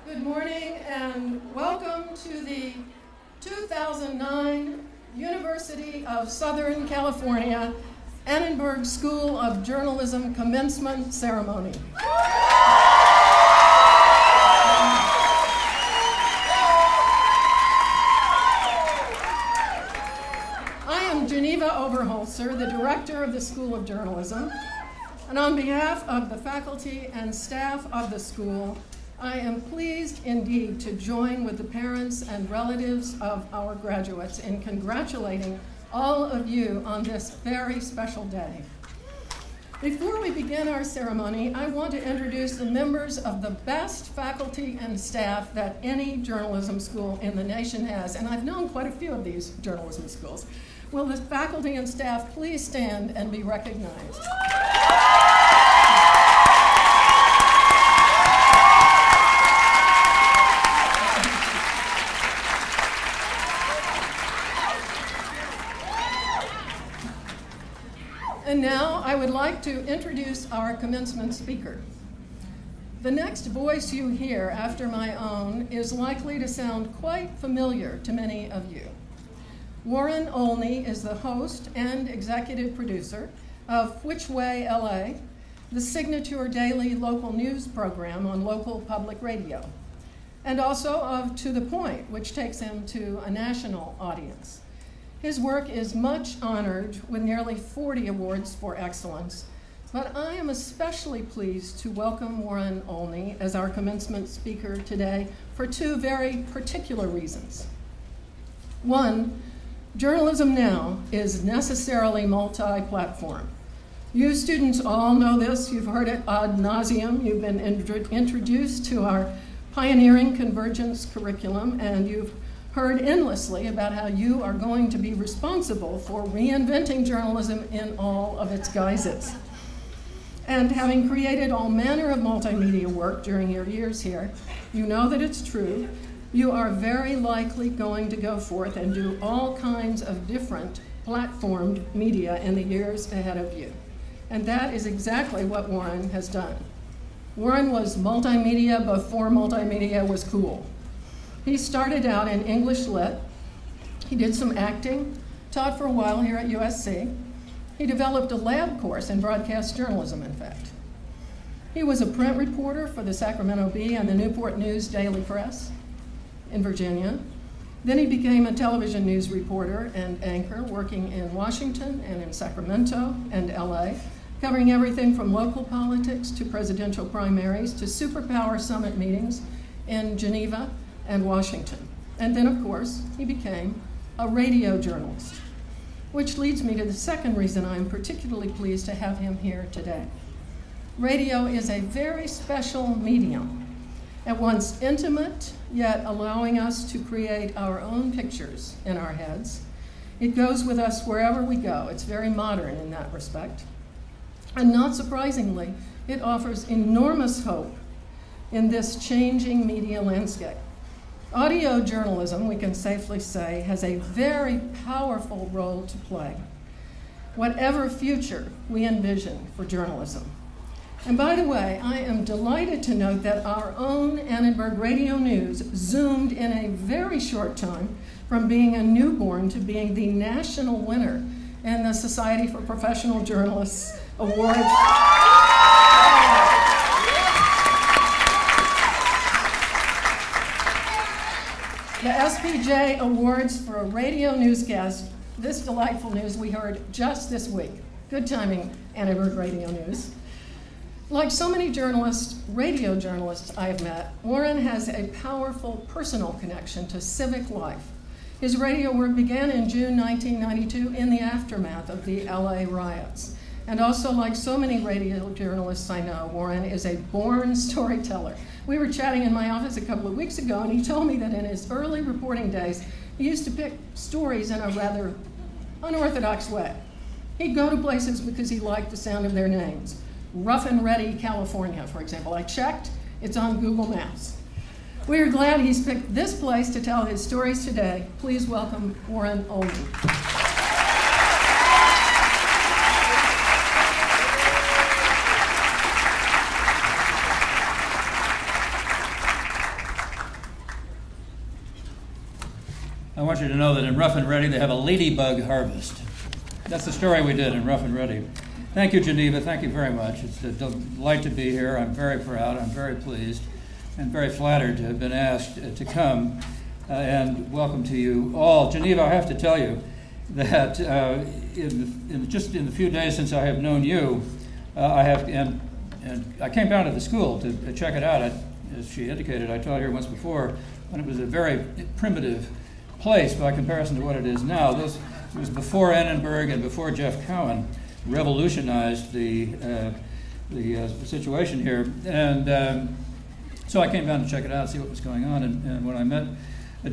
Good morning and welcome to the 2009 University of Southern California Annenberg School of Journalism commencement ceremony. I am Geneva Oberholzer, the director of the School of Journalism, and on behalf of the faculty and staff of the school, I am pleased indeed to join with the parents and relatives of our graduates in congratulating all of you on this very special day. Before we begin our ceremony, I want to introduce the members of the best faculty and staff that any journalism school in the nation has, and I've known quite a few of these journalism schools. Will the faculty and staff please stand and be recognized? And now I would like to introduce our commencement speaker. The next voice you hear after my own is likely to sound quite familiar to many of you. Warren Olney is the host and executive producer of Which Way LA, the signature daily local news program on local public radio, and also of To the Point, which takes him to a national audience. His work is much honored with nearly 40 awards for excellence, but I am especially pleased to welcome Warren Olney as our commencement speaker today for two very particular reasons. One, journalism now is necessarily multi-platform. You students all know this. You've heard it ad nauseum. You've been introduced to our pioneering convergence curriculum, and you've heard endlessly about how you are going to be responsible for reinventing journalism in all of its guises. And having created all manner of multimedia work during your years here, you know that it's true. You are very likely going to go forth and do all kinds of different platformed media in the years ahead of you. And that is exactly what Warren has done. Warren was multimedia before multimedia was cool. He started out in English Lit. He did some acting, taught for a while here at USC. He developed a lab course in broadcast journalism, in fact. He was a print reporter for the Sacramento Bee and the Newport News Daily Press in Virginia. Then he became a television news reporter and anchor, working in Washington and in Sacramento and LA, covering everything from local politics to presidential primaries to superpower summit meetings in Geneva and Washington. And then, of course, he became a radio journalist, which leads me to the second reason I'm particularly pleased to have him here today. Radio is a very special medium, at once intimate, yet allowing us to create our own pictures in our heads. It goes with us wherever we go. It's very modern in that respect. And not surprisingly, it offers enormous hope in this changing media landscape. Audio journalism, we can safely say, has a very powerful role to play, whatever future we envision for journalism. And by the way, I am delighted to note that our own Annenberg Radio News zoomed in a very short time from being a newborn to being the national winner in the Society for Professional Journalists Awards. The SPJ Awards for a radio newscast. This delightful news we heard just this week. Good timing, Annenberg Radio News. Like so many journalists, radio journalists I have met, Warren has a powerful personal connection to civic life. His radio work began in June 1992 in the aftermath of the LA riots. And also, like so many radio journalists I know, Warren is a born storyteller. We were chatting in my office a couple of weeks ago, and he told me that in his early reporting days, he used to pick stories in a rather unorthodox way. He'd go to places because he liked the sound of their names. Rough and Ready, California, for example. I checked, it's on Google Maps. We are glad he's picked this place to tell his stories today. Please welcome Warren Olney. want you to know that in Rough and Ready they have a ladybug harvest. That's the story we did in Rough and Ready. Thank you, Geneva. Thank you very much. It's a delight to be here. I'm very proud. I'm very pleased and very flattered to have been asked to come and welcome to you all. Geneva, I have to tell you that just in the few days since I have known you, and I came down to the school to check it out. As she indicated, I taught here once before when it was a very primitive place by comparison to what it is now. It was before Annenberg and before Jeff Cowan revolutionized the situation here. And so I came down to check it out, see what was going on. And when I met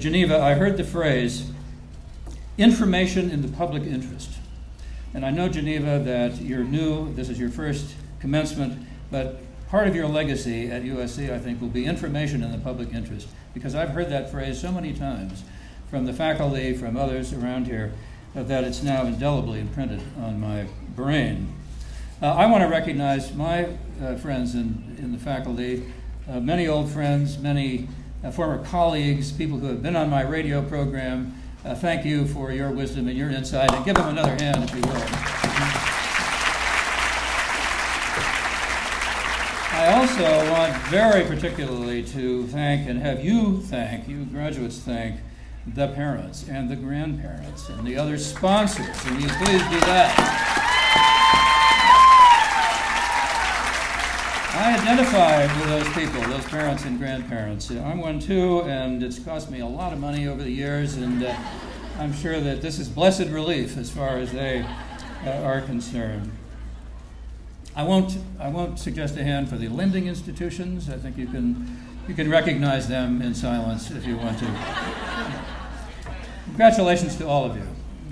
Geneva, I heard the phrase, information in the public interest. And I know, Geneva, that you're new, this is your first commencement, but part of your legacy at USC, I think, will be information in the public interest, because I've heard that phrase so many times from the faculty, from others around here, that it's now indelibly imprinted on my brain. I want to recognize my friends in the faculty, many old friends, many former colleagues, people who have been on my radio program. Thank you for your wisdom and your insight, and give them another hand if you will. I also want very particularly to thank and have you graduates thank the parents and the grandparents and the other sponsors. Will you please do that? I identify with those people, those parents and grandparents. I'm one too, and it's cost me a lot of money over the years, and I'm sure that this is blessed relief as far as they are concerned. I won't suggest a hand for the lending institutions. I think you can recognize them in silence if you want to. Congratulations to all of you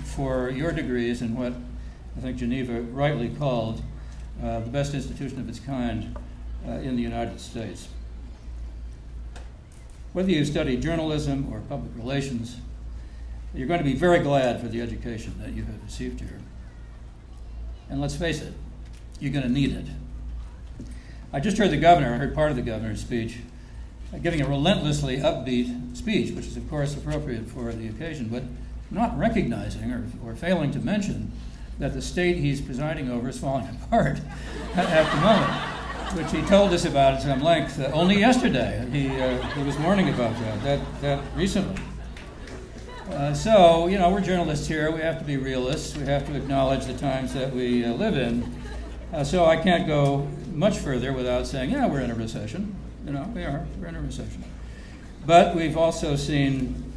for your degrees in what I think Geneva rightly called the best institution of its kind in the United States. Whether you study journalism or public relations, you're going to be very glad for the education that you have received here. And let's face it, you're going to need it. I just heard the governor, I heard part of the governor's speech, giving a relentlessly upbeat speech, which is of course appropriate for the occasion, but not recognizing or failing to mention that the state he's presiding over is falling apart at the moment, which he told us about at some length only yesterday. He was warning about that recently. So, you know, we're journalists here. We have to be realists. We have to acknowledge the times that we live in. So I can't go much further without saying, yeah, we're in a recession. You know, we're in a recession. But we've also seen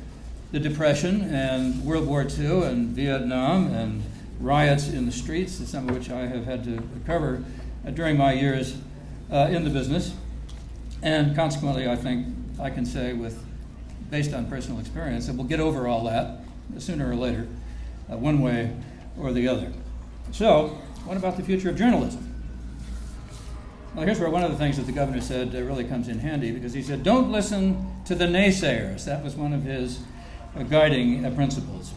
the Depression and World War II and Vietnam and riots in the streets, some of which I have had to cover during my years in the business. And consequently, I think I can say, based on personal experience, that we'll get over all that sooner or later, one way or the other. So, what about the future of journalism? Well, here's where one of the things that the governor said really comes in handy, because he said, don't listen to the naysayers. That was one of his guiding principles.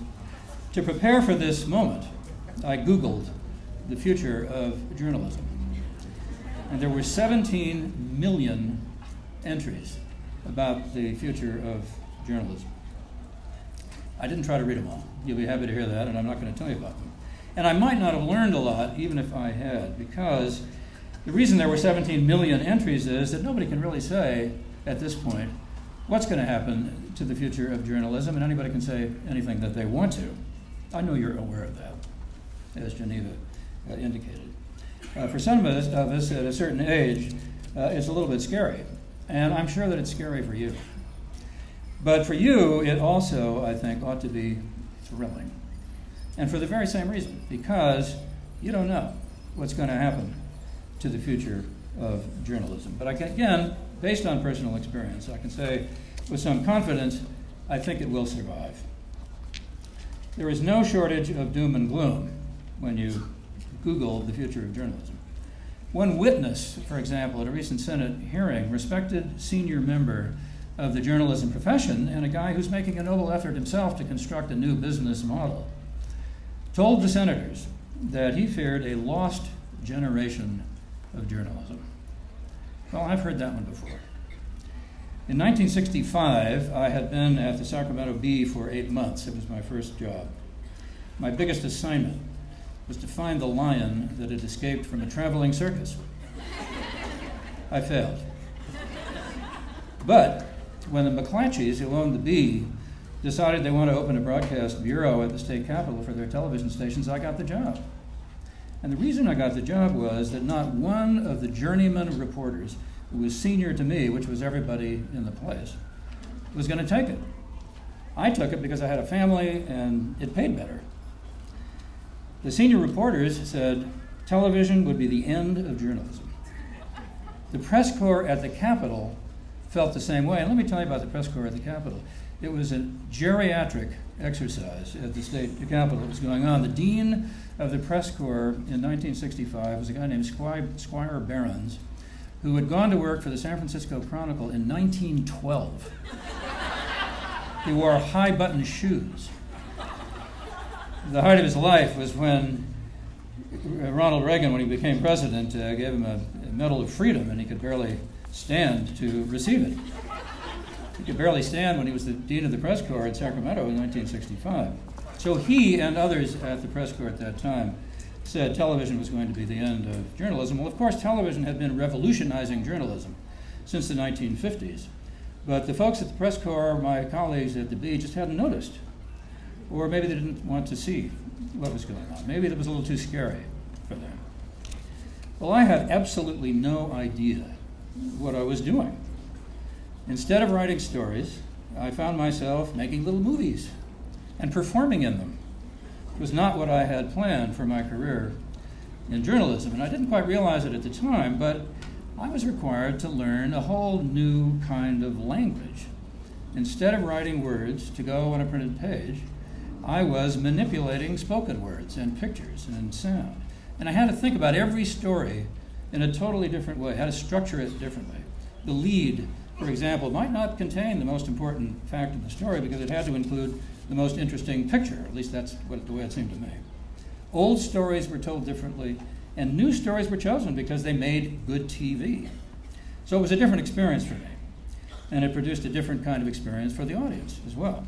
To prepare for this moment, I Googled the future of journalism. And there were 17 million entries about the future of journalism. I didn't try to read them all. You'll be happy to hear that, and I'm not going to tell you about them. And I might not have learned a lot, even if I had, because the reason there were 17 million entries is that nobody can really say at this point what's going to happen to the future of journalism, and anybody can say anything that they want to. I know you're aware of that, as Geneva indicated. For some of us at a certain age, it's a little bit scary, and I'm sure that it's scary for you. But for you, it also, I think, ought to be thrilling. And for the very same reason, because you don't know what's going to happen to the future of journalism. But again, based on personal experience, I can say with some confidence, I think it will survive. There is no shortage of doom and gloom when you Google the future of journalism. One witness, for example, at a recent Senate hearing, respected senior member of the journalism profession and a guy who's making a noble effort himself to construct a new business model, told the senators that he feared a lost generation of journalism. Well, I've heard that one before. In 1965, I had been at the Sacramento Bee for 8 months. It was my first job. My biggest assignment was to find the lion that had escaped from a traveling circus. I failed. But when the McClatchys, who owned the Bee, decided they want to open a broadcast bureau at the state capitol for their television stations, I got the job. And the reason I got the job was that not one of the journeyman reporters who was senior to me, which was everybody in the place, was going to take it. I took it because I had a family and it paid better. The senior reporters said television would be the end of journalism. The press corps at the Capitol felt the same way. And let me tell you about the press corps at the Capitol. It was a geriatric exercise at the state capitol that was going on. The dean of the press corps in 1965 was a guy named Squire Barons, who had gone to work for the San Francisco Chronicle in 1912. He wore high-button shoes. The height of his life was when Ronald Reagan, when he became president, gave him a Medal of Freedom, and he could barely stand to receive it. He could barely stand when he was the dean of the press corps at Sacramento in 1965. So he and others at the press corps at that time said television was going to be the end of journalism. Well, of course, television had been revolutionizing journalism since the 1950s. But the folks at the press corps, my colleagues at the Bee, just hadn't noticed. Or maybe they didn't want to see what was going on. Maybe it was a little too scary for them. Well, I had absolutely no idea what I was doing. Instead of writing stories, I found myself making little movies and performing in them. It was not what I had planned for my career in journalism, and I didn't quite realize it at the time, but I was required to learn a whole new kind of language. Instead of writing words to go on a printed page, I was manipulating spoken words and pictures and sound. And I had to think about every story in a totally different way, how to structure it differently. The lead, for example, might not contain the most important fact in the story because it had to include the most interesting picture. At least that's the way it seemed to me. Old stories were told differently, and new stories were chosen because they made good TV. So it was a different experience for me, and it produced a different kind of experience for the audience as well.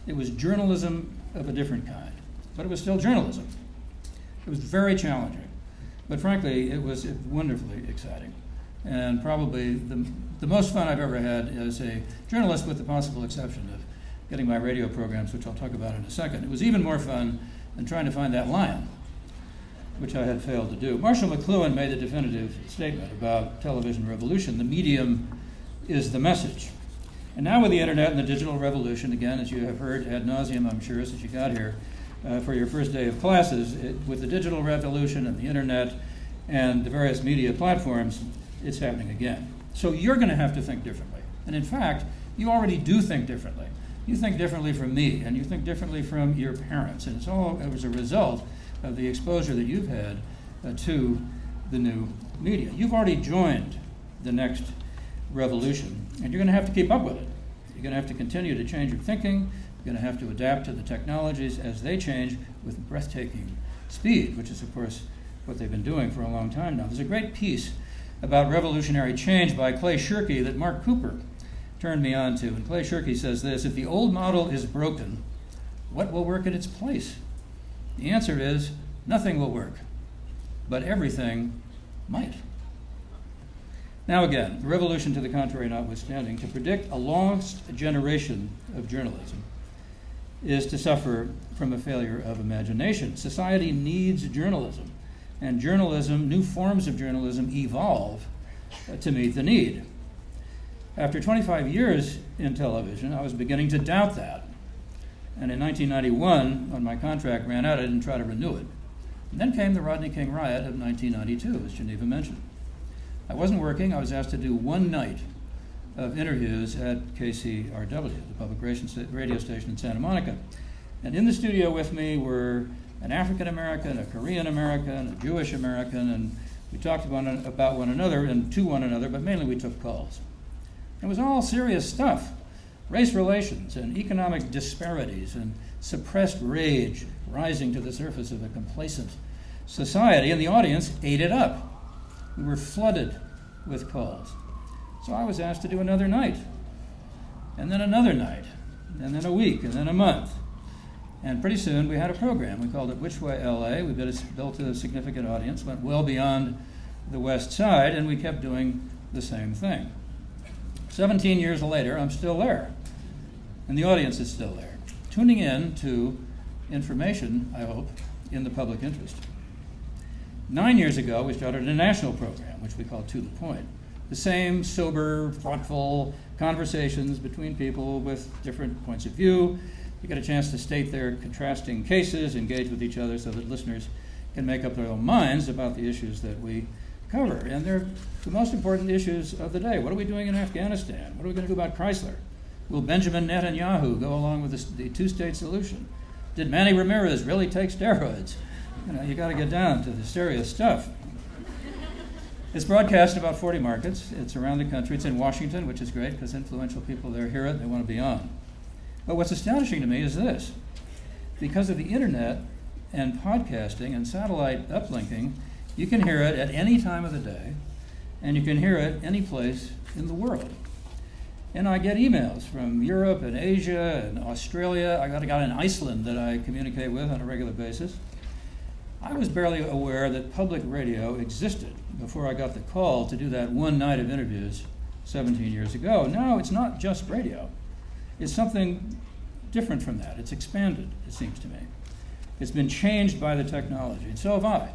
It was journalism of a different kind, but it was still journalism. It was very challenging, but frankly, it was wonderfully exciting, and probably the most fun I've ever had as a journalist, with the possible exception of getting my radio programs, which I'll talk about in a second. It was even more fun than trying to find that lion, which I had failed to do. Marshall McLuhan made a definitive statement about television revolution. The medium is the message. And now with the internet and the digital revolution, again, as you have heard ad nauseum, I'm sure, since you got here for your first day of classes, with the digital revolution and the internet and the various media platforms, it's happening again. So you're going to have to think differently. And in fact, you already do think differently. You think differently from me, and you think differently from your parents. And it was a result of the exposure that you've had to the new media. You've already joined the next revolution, and you're going to have to keep up with it. You're going to have to continue to change your thinking. You're going to have to adapt to the technologies as they change with breathtaking speed, which is, of course, what they've been doing for a long time now. There's a great piece about revolutionary change by Clay Shirky that Mark Cooper turned me on to. And Clay Shirky says this: if the old model is broken, what will work in its place? The answer is nothing will work, but everything might. Now again, the revolution to the contrary notwithstanding, to predict a lost generation of journalism is to suffer from a failure of imagination. Society needs journalism, and journalism, new forms of journalism, evolve to meet the need. After 25 years in television, I was beginning to doubt that. And in 1991, when my contract ran out, I didn't try to renew it. And then came the Rodney King riot of 1992, as Geneva mentioned. I wasn't working. I was asked to do one night of interviews at KCRW, the public radio station in Santa Monica. And in the studio with me were an African American, a Korean American, a Jewish American, and we talked about one another and to one another, but mainly we took calls. It was all serious stuff: race relations and economic disparities and suppressed rage rising to the surface of a complacent society, and the audience ate it up. We were flooded with calls. So I was asked to do another night and then another night, and then a week, and then a month. And pretty soon we had a program. We called it Which Way LA. We built a significant audience, went well beyond the West Side, and we kept doing the same thing. 17 years later, I'm still there, and the audience is still there, tuning in to information, I hope, in the public interest. 9 years ago, we started a national program, which we call To the Point. The same sober, thoughtful conversations between people with different points of view. You get a chance to state their contrasting cases, engage with each other so that listeners can make up their own minds about the issues that we cover. And they're the most important issues of the day. What are we doing in Afghanistan? What are we going to do about Chrysler? Will Benjamin Netanyahu go along with the two-state solution? Did Manny Ramirez really take steroids? You got to get down to the serious stuff. It's broadcast in about 40 markets. It's around the country. It's in Washington, which is great because influential people there hear it. They want to be on. But what's astonishing to me is this. Because of the internet and podcasting and satellite uplinking, you can hear it at any time of the day, and you can hear it any place in the world. And I get emails from Europe and Asia and Australia. I got a guy in Iceland that I communicate with on a regular basis. I was barely aware that public radio existed before I got the call to do that one night of interviews 17 years ago. Now it's not just radio. It's something different from that. It's expanded, it seems to me. It's been changed by the technology, and so have I.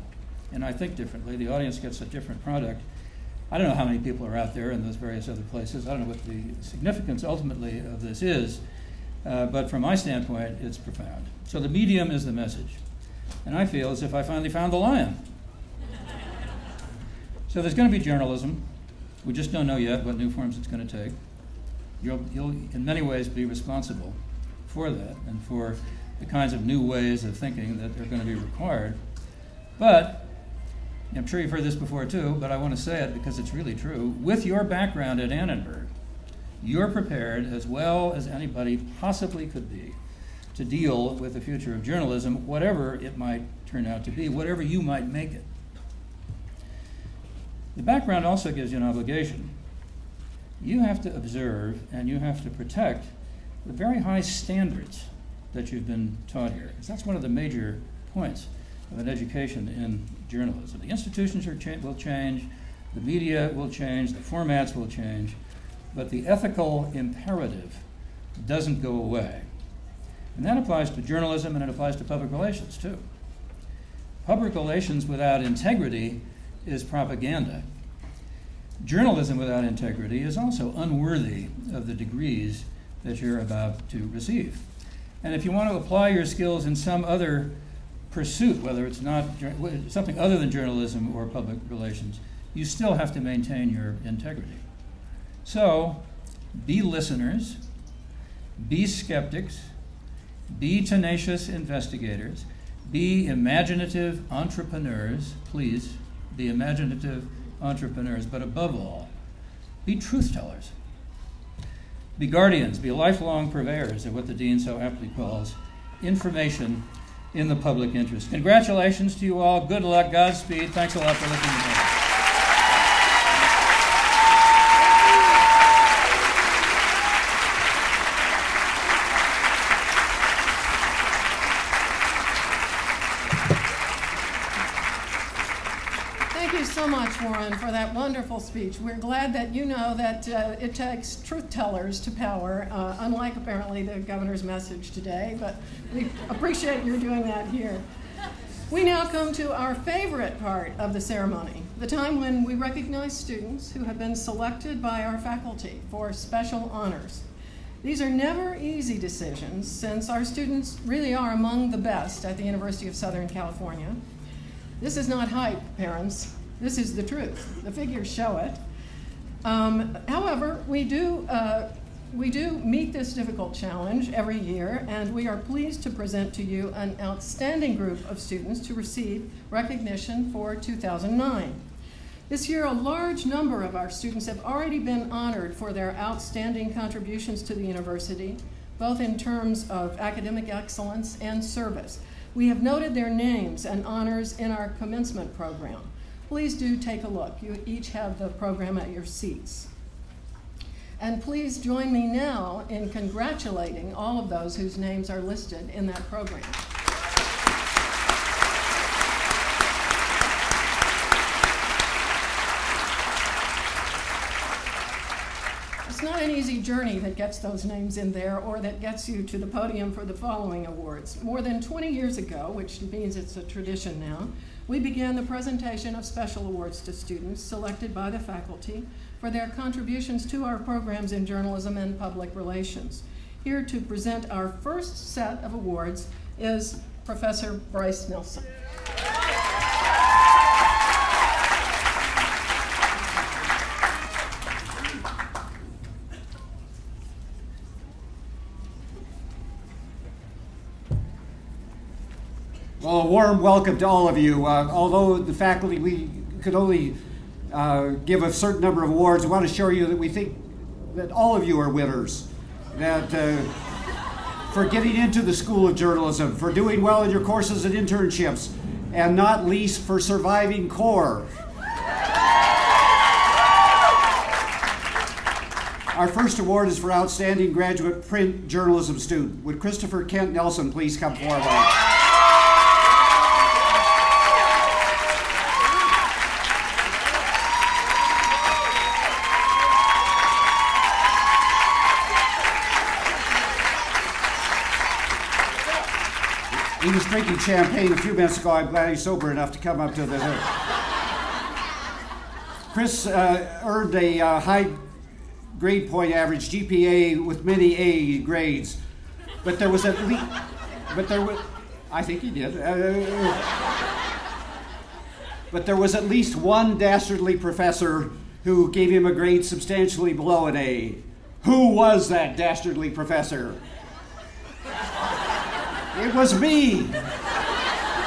And I think differently. The audience gets a different product. I don't know how many people are out there in those various other places. I don't know what the significance ultimately of this is, but from my standpoint, it's profound. So the medium is the message. And I feel as if I finally found the lion. So there's going to be journalism. We just don't know yet what new forms it's going to take. You'll in many ways be responsible for that and for the kinds of new ways of thinking that are going to be required. But I'm sure you've heard this before too, but I want to say it because it's really true. With your background at Annenberg, you're prepared as well as anybody possibly could be to deal with the future of journalism, whatever it might turn out to be, whatever you might make it. The background also gives you an obligation. You have to observe and you have to protect the very high standards that you've been taught here, because that's one of the major points of an education in journalism. The institutions will change, the media will change, the formats will change, but the ethical imperative doesn't go away. And that applies to journalism and it applies to public relations too. Public relations without integrity is propaganda. Journalism without integrity is also unworthy of the degrees that you're about to receive. And if you want to apply your skills in some other pursuit, whether it's not something other than journalism or public relations, you still have to maintain your integrity. So be listeners, be skeptics, be tenacious investigators, be imaginative entrepreneurs, please, be imaginative entrepreneurs, but above all, be truth tellers. Be guardians, be lifelong purveyors of what the dean so aptly calls information in the public interest. Congratulations to you all. Good luck. Godspeed. Thanks a lot for listening to me. So much, Warren, for that wonderful speech. We're glad that you know that it takes truth tellers to power, unlike apparently the governor's message today, but we appreciate your doing that here. We now come to our favorite part of the ceremony, the time when we recognize students who have been selected by our faculty for special honors. These are never easy decisions, since our students really are among the best at the University of Southern California. This is not hype, parents. This is the truth. The figures show it. However, we do meet this difficult challenge every year, and we are pleased to present to you an outstanding group of students to receive recognition for 2009. This year, a large number of our students have already been honored for their outstanding contributions to the university, both in terms of academic excellence and service. We have noted their names and honors in our commencement program. Please do take a look. You each have the program at your seats. And please join me now in congratulating all of those whose names are listed in that program. It's not an easy journey that gets those names in there or that gets you to the podium for the following awards. More than 20 years ago, which means it's a tradition now, we began the presentation of special awards to students selected by the faculty for their contributions to our programs in journalism and public relations. Here to present our first set of awards is Professor Bryce Nelson. Well, a warm welcome to all of you. Although the faculty, we could only give a certain number of awards, I want to assure you that we think that all of you are winners. That for getting into the School of Journalism, for doing well in your courses and internships, and not least for surviving CORE. Our first award is for Outstanding Graduate Print Journalism Student. Would Christopher Kent Nelson please come forward? He was drinking champagne a few minutes ago. I'm glad he's sober enough to come up to the... Chris earned a high grade point average GPA with many A grades, but there was at least... I think he did. But there was at least one dastardly professor who gave him a grade substantially below an A. Who was that dastardly professor? It was me.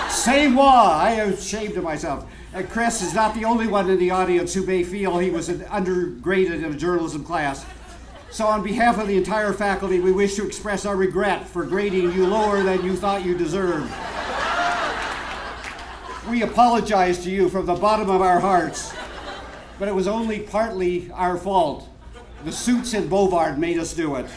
C'est moi. I am ashamed of myself. And Chris is not the only one in the audience who may feel he was undergraded in a journalism class. So on behalf of the entire faculty, we wish to express our regret for grading you lower than you thought you deserved. We apologize to you from the bottom of our hearts, but it was only partly our fault. The suits in Bovard made us do it.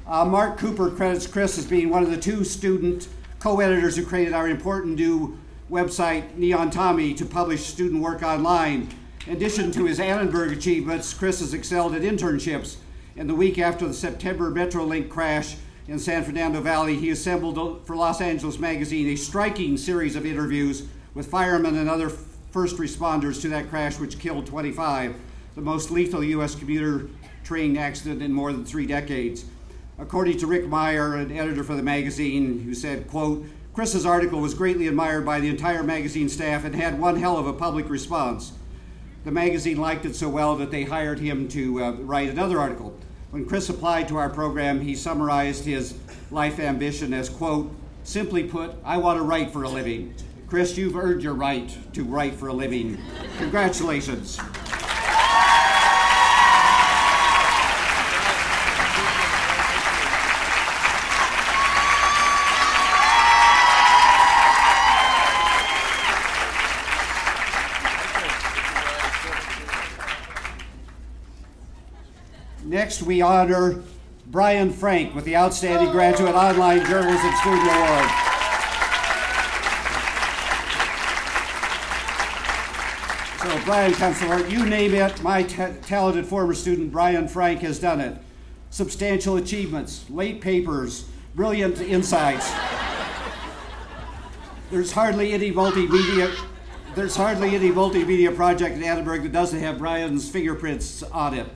Mark Cooper credits Chris as being one of the two student co-editors who created our important new website, Neon Tommy, to publish student work online. In addition to his Annenberg achievements, Chris has excelled at internships. In the week after the September Metrolink crash in San Fernando Valley, he assembled for Los Angeles Magazine a striking series of interviews with firemen and other first responders to that crash, which killed 25, the most lethal U.S. commuter train accident in more than 3 decades. According to Rick Meyer, an editor for the magazine, who said, quote, Chris's article was greatly admired by the entire magazine staff and had one hell of a public response. The magazine liked it so well that they hired him to write another article. When Chris applied to our program, he summarized his life ambition as, quote, simply put, I want to write for a living. Chris, you've earned your right to write for a living. Congratulations. Next, we honor Brian Frank with the Outstanding Graduate Online Journalism Student Award. So Brian comes forward. You name it, my talented former student Brian Frank has done it. Substantial achievements, late papers, brilliant insights. There's hardly any multimedia project at Annenberg that doesn't have Brian's fingerprints on it.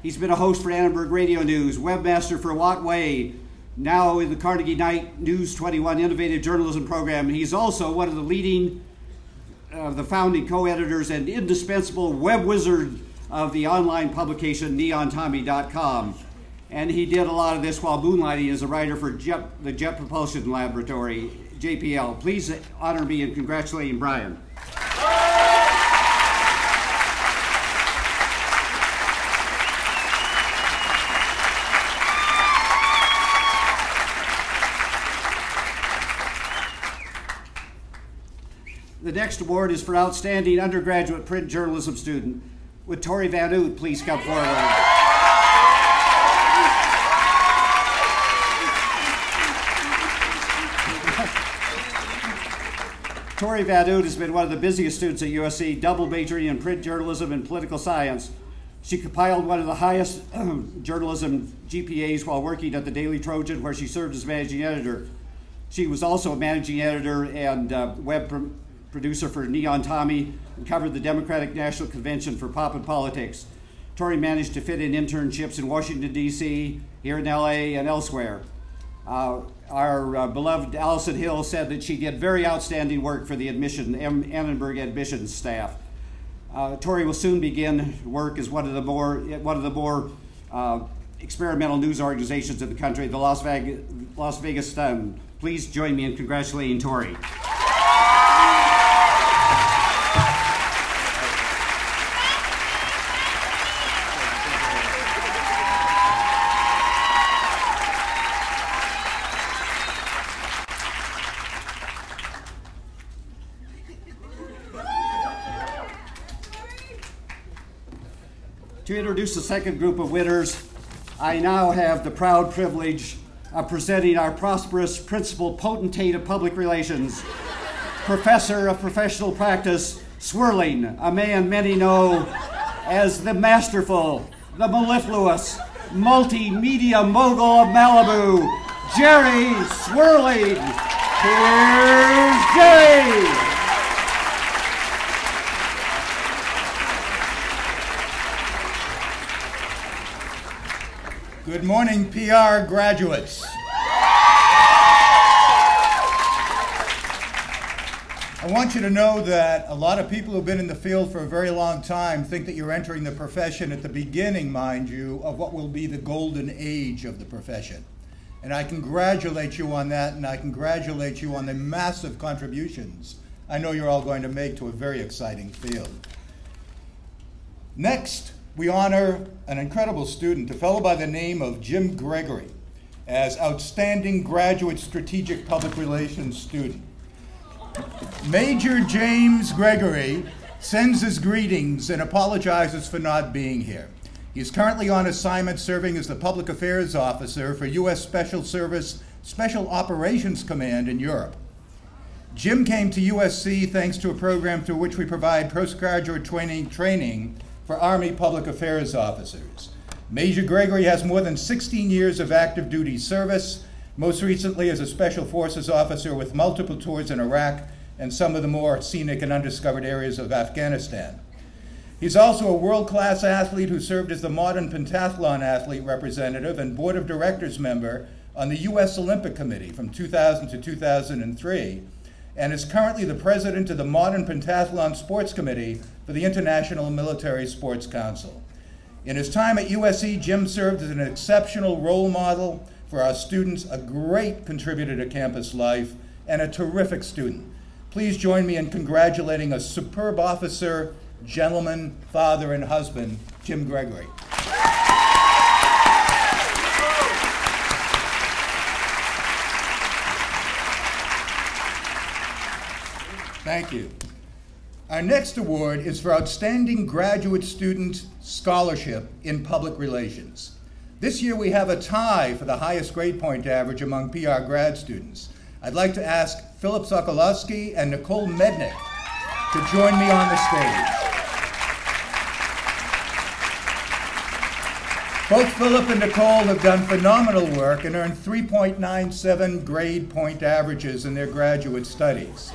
He's been a host for Annenberg Radio News, webmaster for What Way, now in the Carnegie Knight News 21 Innovative Journalism Program. And he's also one of the founding co-editors and indispensable web wizard of the online publication neontommy.com. And he did a lot of this while moonlighting as a writer for the Jet Propulsion Laboratory, JPL. Please honor me in congratulating Brian. The next award is for Outstanding Undergraduate Print Journalism Student. Would Tori Van Oot please come forward? Tori Van Oot has been one of the busiest students at USC, double majoring in print journalism and political science. She compiled one of the highest journalism GPAs while working at the Daily Trojan, where she served as managing editor. She was also a managing editor and web producer for Neon Tommy and covered the Democratic National Convention for Pop and Politics. Tori managed to fit in internships in Washington, D.C., here in L.A., and elsewhere. Our beloved Allison Hill said that she did very outstanding work for the Annenberg admissions staff. Tori will soon begin work as one of the more experimental news organizations in the country, the Las Vegas Sun. Please join me in congratulating Tori. To introduce the second group of winners, I now have the proud privilege of presenting our prosperous principal potentate of public relations, professor of professional practice, Swirling, a man many know as the masterful, the mellifluous, multimedia mogul of Malibu, Jerry Swirling. Here's Jerry. Good morning, PR graduates. I want you to know that a lot of people who've been in the field for a very long time think that you're entering the profession at the beginning, mind you, of what will be the golden age of the profession. And I congratulate you on that, and I congratulate you on the massive contributions I know you're all going to make to a very exciting field. Next, we honor an incredible student, a fellow by the name of Jim Gregory, as Outstanding Graduate Strategic Public Relations Student. Major James Gregory sends his greetings and apologizes for not being here. He is currently on assignment serving as the Public Affairs Officer for U.S. Special Service Special Operations Command in Europe. Jim came to USC thanks to a program through which we provide postgraduate training for Army Public Affairs officers. Major Gregory has more than 16 years of active duty service, most recently as a Special Forces officer with multiple tours in Iraq and some of the more scenic and undiscovered areas of Afghanistan. He's also a world-class athlete who served as the modern pentathlon athlete representative and board of directors member on the U.S. Olympic Committee from 2000 to 2003, and is currently the president of the Modern Pentathlon Sports Committee for the International Military Sports Council. In his time at USC, Jim served as an exceptional role model for our students, a great contributor to campus life, and a terrific student. Please join me in congratulating a superb officer, gentleman, father, and husband, Jim Gregory. Thank you. Our next award is for Outstanding Graduate Student Scholarship in Public Relations. This year we have a tie for the highest grade point average among PR grad students. I'd like to ask Philip Sokolowski and Nicole Mednick to join me on the stage. Both Philip and Nicole have done phenomenal work and earned 3.97 grade point averages in their graduate studies.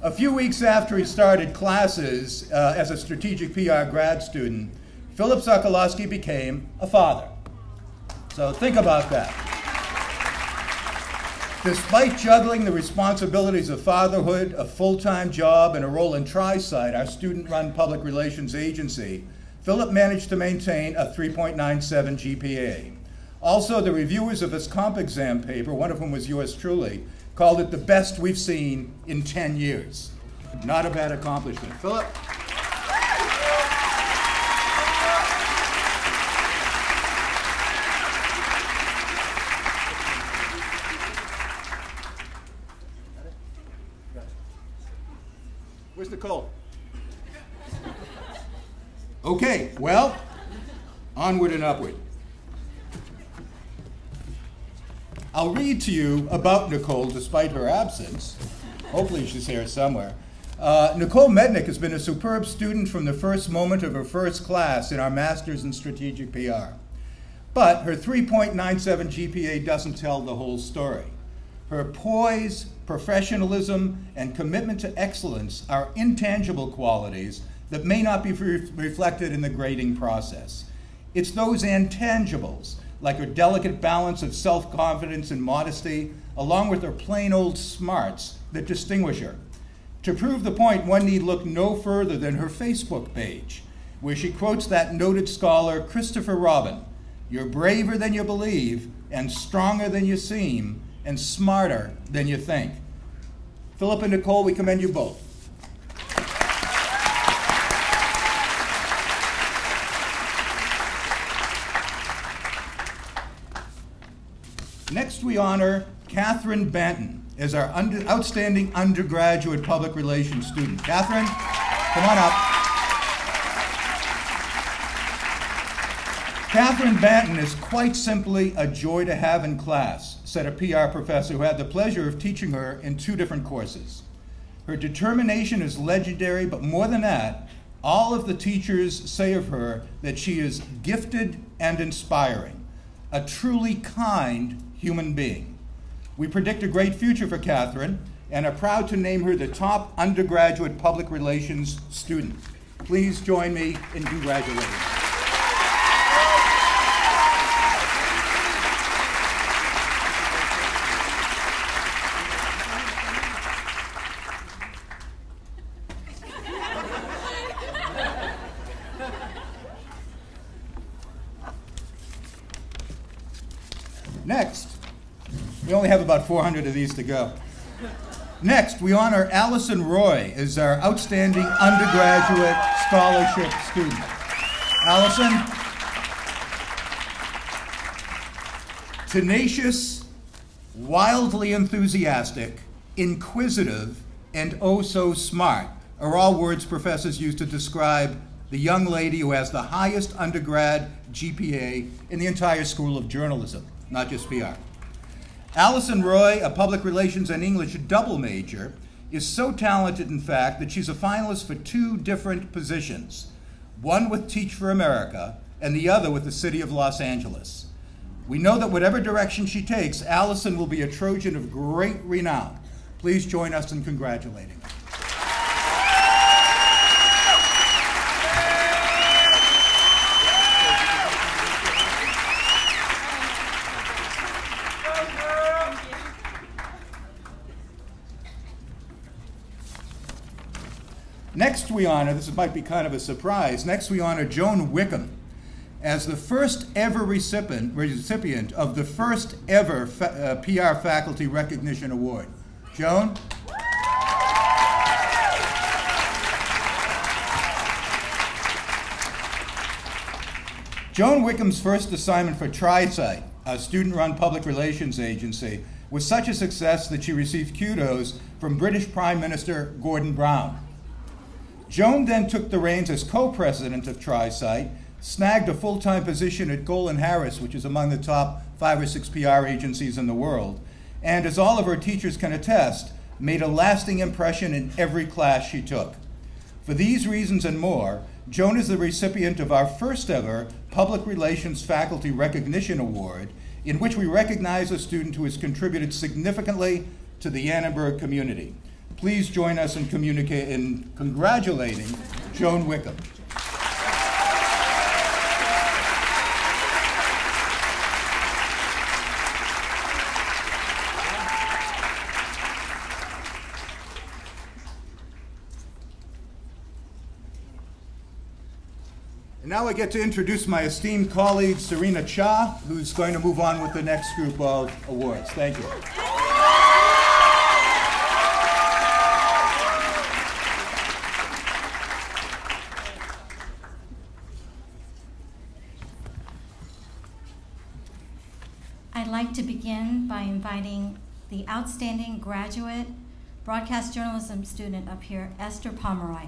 A few weeks after he started classes as a strategic PR grad student, Philip Sokolowski became a father. So think about that. Despite juggling the responsibilities of fatherhood, a full-time job, and a role in TriSite, our student-run public relations agency, Philip managed to maintain a 3.97 GPA. Also, the reviewers of his comp exam paper, one of whom was yours truly, called it the best we've seen in 10 years. Not a bad accomplishment. Philip? Where's Nicole? Okay, well, onward and upward. I'll read to you about Nicole despite her absence. Hopefully she's here somewhere. Nicole Mednick has been a superb student from the first moment of her first class in our Master's in Strategic PR. But her 3.97 GPA doesn't tell the whole story. Her poise, professionalism, and commitment to excellence are intangible qualities that may not be reflected in the grading process. It's those intangibles, like her delicate balance of self-confidence and modesty, along with her plain old smarts, that distinguish her. To prove the point, one need look no further than her Facebook page, where she quotes that noted scholar Christopher Robin, "You're braver than you believe, and stronger than you seem, and smarter than you think." Philip and Nicole, we commend you both. Next, we honor Katherine Benton as our outstanding undergraduate public relations student. Katherine, come on up. Katherine Benton is quite simply a joy to have in class, said a PR professor who had the pleasure of teaching her in 2 different courses. Her determination is legendary, but more than that, all of the teachers say of her that she is gifted and inspiring, a truly kind human being. We predict a great future for Katherine and are proud to name her the top undergraduate public relations student. Please join me in congratulating her. Next, we only have about 400 of these to go. Next, we honor Allison Roy as our outstanding undergraduate scholarship student. Allison, tenacious, wildly enthusiastic, inquisitive, and oh so smart are all words professors use to describe the young lady who has the highest undergrad GPA in the entire School of Journalism, not just PR. Allison Roy, a public relations and English double major, is so talented, in fact, that she's a finalist for 2 different positions, one with Teach for America and the other with the City of Los Angeles. We know that whatever direction she takes, Allison will be a Trojan of great renown. Please join us in congratulating her. Next we honor, this might be kind of a surprise, next we honor Joan Wickham as the first ever recipient of the first ever PR Faculty Recognition Award. Joan? Joan Wickham's first assignment for TriSite, a student-run public relations agency, was such a success that she received kudos from British Prime Minister Gordon Brown. Joan then took the reins as co-president of TriSite, snagged a full-time position at Glen Harris, which is among the top 5 or 6 PR agencies in the world, and as all of her teachers can attest, made a lasting impression in every class she took. For these reasons and more, Joan is the recipient of our first ever Public Relations Faculty Recognition Award, in which we recognize a student who has contributed significantly to the Annenberg community. Please join us in congratulating Joan Wickham. And now I get to introduce my esteemed colleague, Serena Cha, who's going to move on with the next group of awards. Thank you. I'd like to begin by inviting the outstanding graduate broadcast journalism student up here, Esther Pomeroy.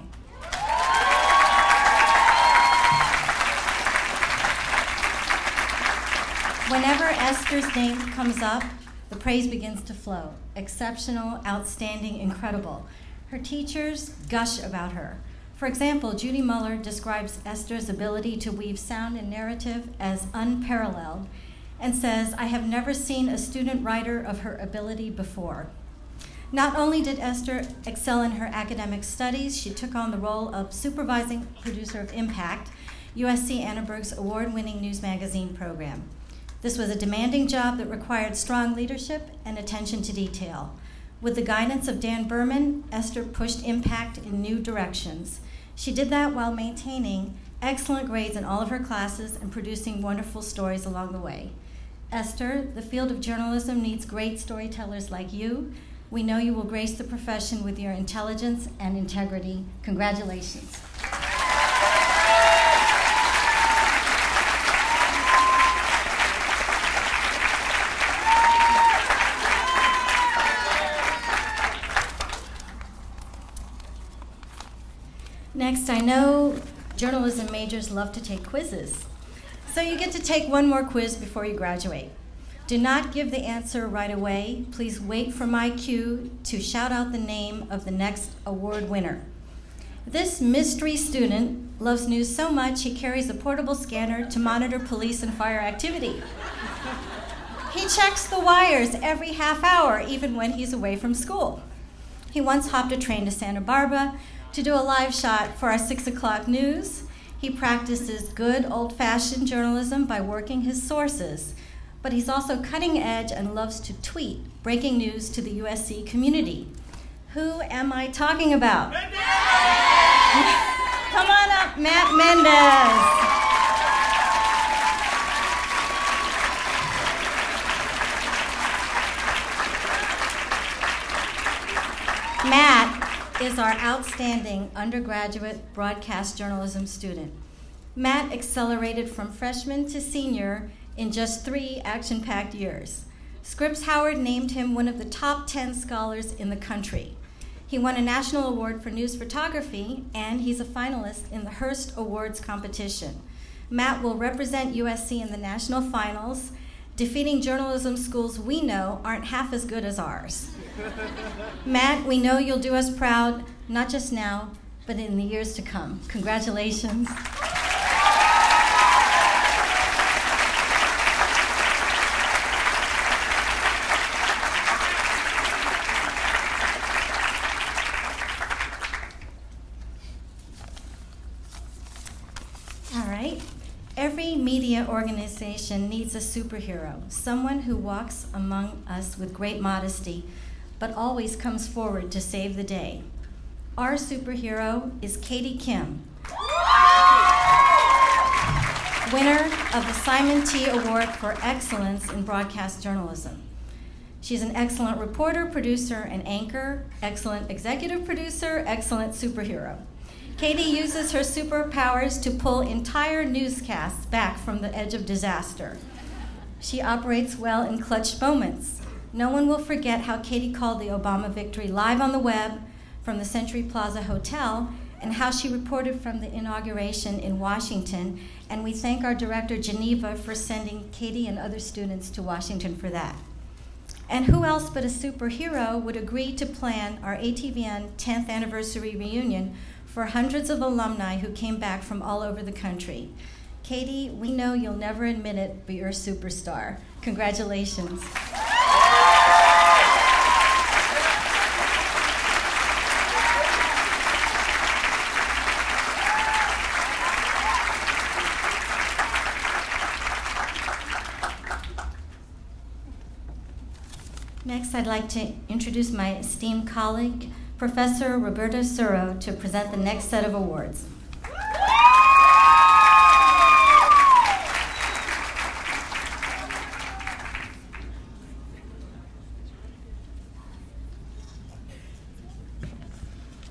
Whenever Esther's name comes up, the praise begins to flow. Exceptional, outstanding, incredible. Her teachers gush about her. For example, Judy Muller describes Esther's ability to weave sound and narrative as unparalleled and says, "I have never seen a student writer of her ability before." Not only did Esther excel in her academic studies, she took on the role of supervising producer of Impact, USC Annenberg's award-winning news magazine program. This was a demanding job that required strong leadership and attention to detail. With the guidance of Dan Berman, Esther pushed Impact in new directions. She did that while maintaining excellent grades in all of her classes and producing wonderful stories along the way. Esther, the field of journalism needs great storytellers like you. We know you will grace the profession with your intelligence and integrity. Congratulations. Next, I know journalism majors love to take quizzes. So you get to take one more quiz before you graduate. Do not give the answer right away. Please wait for my cue to shout out the name of the next award winner. This mystery student loves news so much he carries a portable scanner to monitor police and fire activity. He checks the wires every half hour, even when he's away from school. He once hopped a train to Santa Barbara to do a live shot for our 6 o'clock news. He practices good old-fashioned journalism by working his sources, but he's also cutting edge and loves to tweet breaking news to the USC community. Who am I talking about? Come on up, Matt Mendez. Matt is our outstanding undergraduate broadcast journalism student. Matt accelerated from freshman to senior in just 3 action-packed years. Scripps Howard named him one of the top 10 scholars in the country. He won a national award for news photography, and he's a finalist in the Hearst Awards competition. Matt will represent USC in the national finals, defeating journalism schools we know aren't half as good as ours. Matt, we know you'll do us proud, not just now, but in the years to come. Congratulations. All right. Every media organization needs a superhero, someone who walks among us with great modesty, but always comes forward to save the day. Our superhero is Katie Kim, winner of the Simon T. Award for Excellence in Broadcast Journalism. She's an excellent reporter, producer, and anchor, excellent executive producer, excellent superhero. Katie uses her superpowers to pull entire newscasts back from the edge of disaster. She operates well in clutch moments. No one will forget how Katie called the Obama victory live on the web from the Century Plaza Hotel, and how she reported from the inauguration in Washington, and we thank our director, Geneva, for sending Katie and other students to Washington for that. And who else but a superhero would agree to plan our ATVN 10th anniversary reunion for hundreds of alumni who came back from all over the country? Katie, we know you'll never admit it, but you're a superstar. Congratulations. Next, I'd like to introduce my esteemed colleague, Professor Roberta Suro, to present the next set of awards.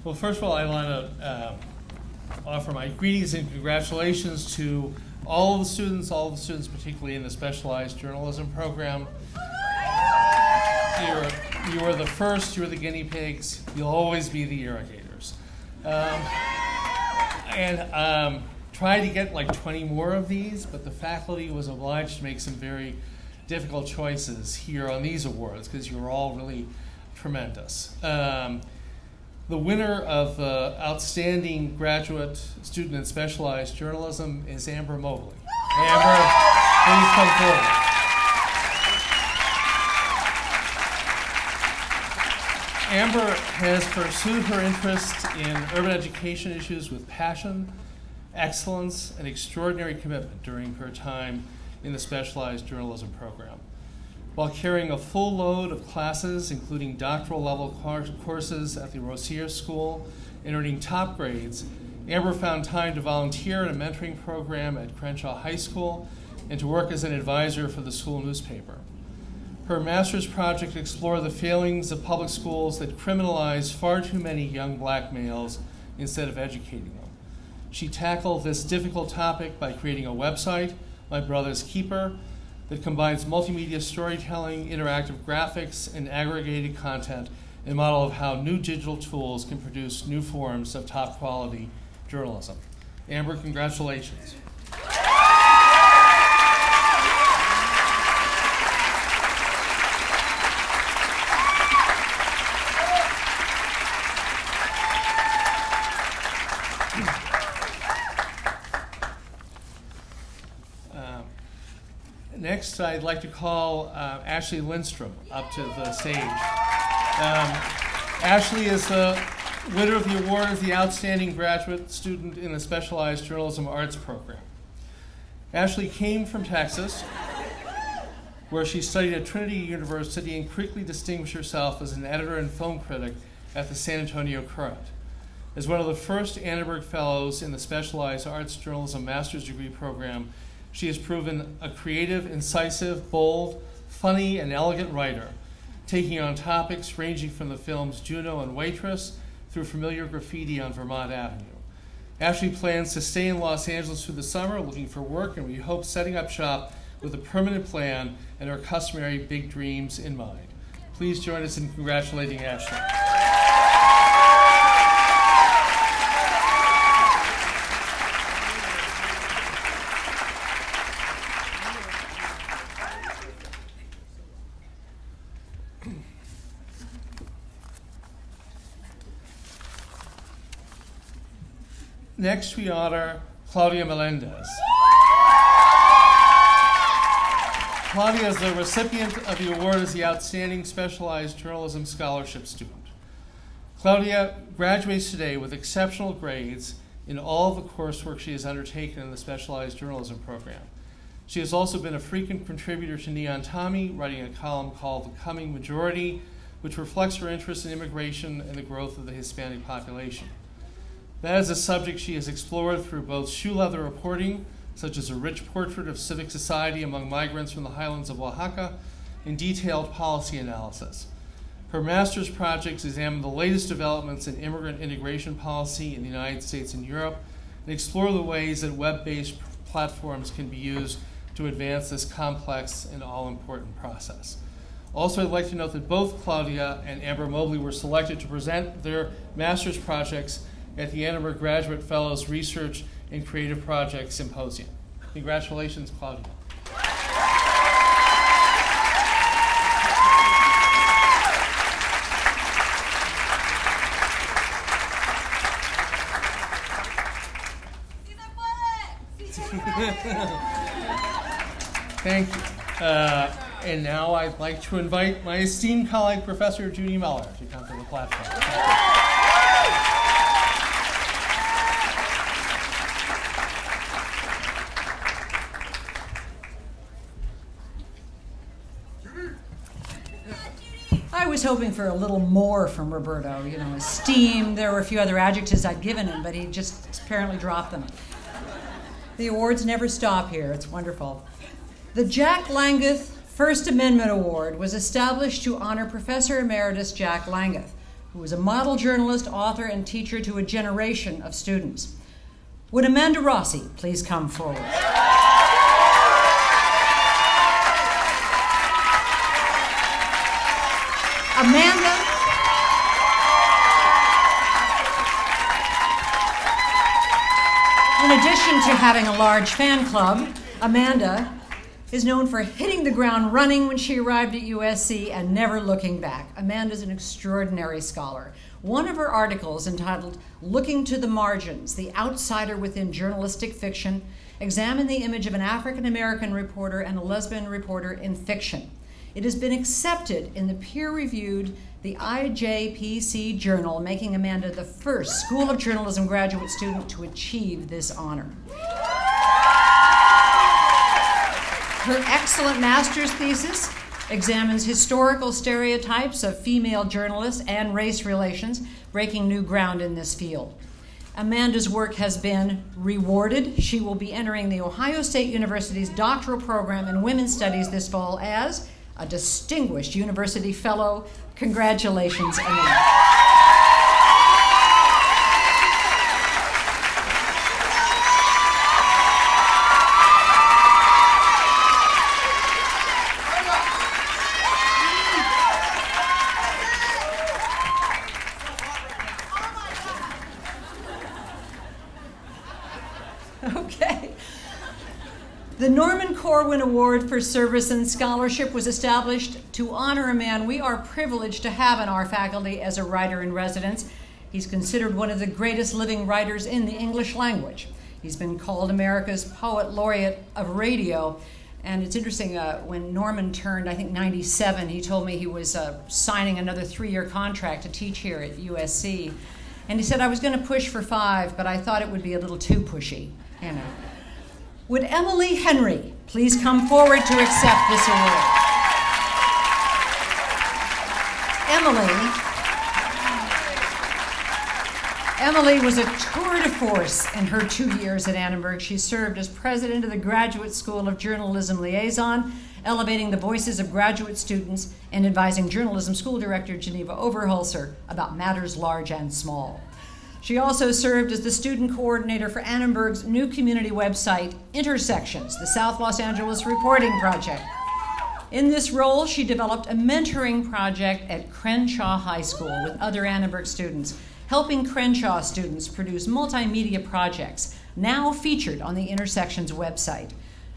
Well, first of all, I want to offer my greetings and congratulations to all the students particularly in the specialized journalism program. You are the first, you're the guinea pigs, you'll always be the irrigators. Tried to get like 20 more of these, but the faculty was obliged to make some very difficult choices here on these awards because you're all really tremendous. The winner of the Outstanding Graduate Student in Specialized Journalism is Amber Mobley. Amber, please come forward. Amber has pursued her interest in urban education issues with passion, excellence, and extraordinary commitment during her time in the Specialized Journalism program. While carrying a full load of classes, including doctoral level courses at the Rossier School and earning top grades, Amber found time to volunteer in a mentoring program at Crenshaw High School and to work as an advisor for the school newspaper. Her master's project explored the failings of public schools that criminalize far too many young black males instead of educating them. She tackled this difficult topic by creating a website, My Brother's Keeper, that combines multimedia storytelling, interactive graphics, and aggregated content in a model of how new digital tools can produce new forms of top quality journalism. Amber, congratulations. Next, I'd like to call Ashley Lindstrom up to the stage. Ashley is the winner of the award as the Outstanding Graduate Student in the Specialized Journalism Arts Program. Ashley came from Texas, where she studied at Trinity University and quickly distinguished herself as an editor and film critic at the San Antonio Current. As one of the first Annenberg Fellows in the Specialized Arts Journalism Master's Degree Program, she has proven a creative, incisive, bold, funny, and elegant writer, taking on topics ranging from the films Juno and Waitress through familiar graffiti on Vermont Avenue. Ashley plans to stay in Los Angeles through the summer looking for work, and we hope setting up shop with a permanent plan and her customary big dreams in mind. Please join us in congratulating Ashley. Next, we honor Claudia Melndez. Claudia is the recipient of the award as the Outstanding Specialized Journalism Scholarship Student. Claudia graduates today with exceptional grades in all of the coursework she has undertaken in the Specialized Journalism program. She has also been a frequent contributor to Neon Tommy, writing a column called The Coming Majority, which reflects her interest in immigration and the growth of the Hispanic population. That is a subject she has explored through both shoe leather reporting, such as a rich portrait of civic society among migrants from the highlands of Oaxaca, and detailed policy analysis. Her master's projects examine the latest developments in immigrant integration policy in the United States and Europe, and explore the ways that web-based platforms can be used to advance this complex and all-important process. Also, I'd like to note that both Claudia and Amber Mobley were selected to present their master's projects at the Annenberg Graduate Fellows Research and Creative Projects Symposium. Congratulations, Claudia. Thank you. And now I'd like to invite my esteemed colleague, Professor Judy Muller, to come to the platform. I was hoping for a little more from Roberto, you know, esteemed. There were a few other adjectives I'd given him, but he just apparently dropped them. The awards never stop here. It's wonderful. The Jack langa'the First Amendment Award was established to honor Professor Emeritus Jack langa'the, who was a model journalist, author, and teacher to a generation of students. Would Amanda Rossi please come forward? Amanda, in addition to having a large fan club, Amanda is known for hitting the ground running when she arrived at USC and never looking back. Amanda's an extraordinary scholar. One of her articles, entitled Looking to the Margins, The Outsider Within Journalistic Fiction, examined the image of an African-American reporter and a lesbian reporter in fiction. It has been accepted in the peer-reviewed the IJPC Journal, making Amanda the first School of Journalism graduate student to achieve this honor. Her excellent master's thesis examines historical stereotypes of female journalists and race relations, breaking new ground in this field. Amanda's work has been rewarded. She will be entering the Ohio State University's doctoral program in women's studies this fall as a distinguished university fellow. Congratulations, Amanda. Okay. The Norman Corwin Award for Service and Scholarship was established to honor a man we are privileged to have in our faculty as a writer in residence. He's considered one of the greatest living writers in the English language. He's been called America's Poet Laureate of Radio. And it's interesting, when Norman turned, I think, 97, he told me he was signing another 3-year contract to teach here at USC. And he said, I was going to push for 5, but I thought it would be a little too pushy, you know. Would Emily Henry please come forward to accept this award? Emily was a tour de force in her 2 years at Annenberg. She served as president of the Graduate School of Journalism Liaison, elevating the voices of graduate students and advising journalism school director Geneva Overholser about matters large and small. She also served as the student coordinator for Annenberg's new community website, Intersections, the South Los Angeles Reporting Project. In this role, she developed a mentoring project at Crenshaw High School with other Annenberg students, helping Crenshaw students produce multimedia projects, now featured on the Intersections website.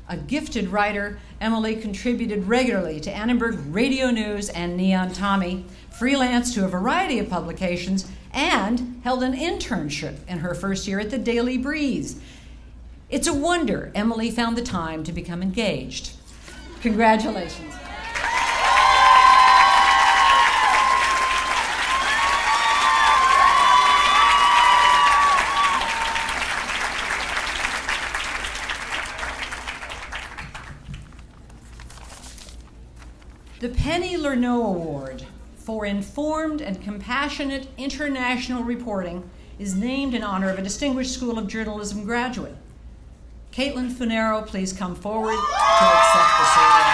A gifted writer, Emily contributed regularly to Annenberg Radio News and Neon Tommy, freelanced to a variety of publications, and held an internship in her first year at the Daily Breeze. It's a wonder Emily found the time to become engaged. Congratulations. The Penny Lernoux Award for Informed and Compassionate International Reporting is named in honor of a distinguished School of Journalism graduate. Caitlin Funero, please come forward to accept this award.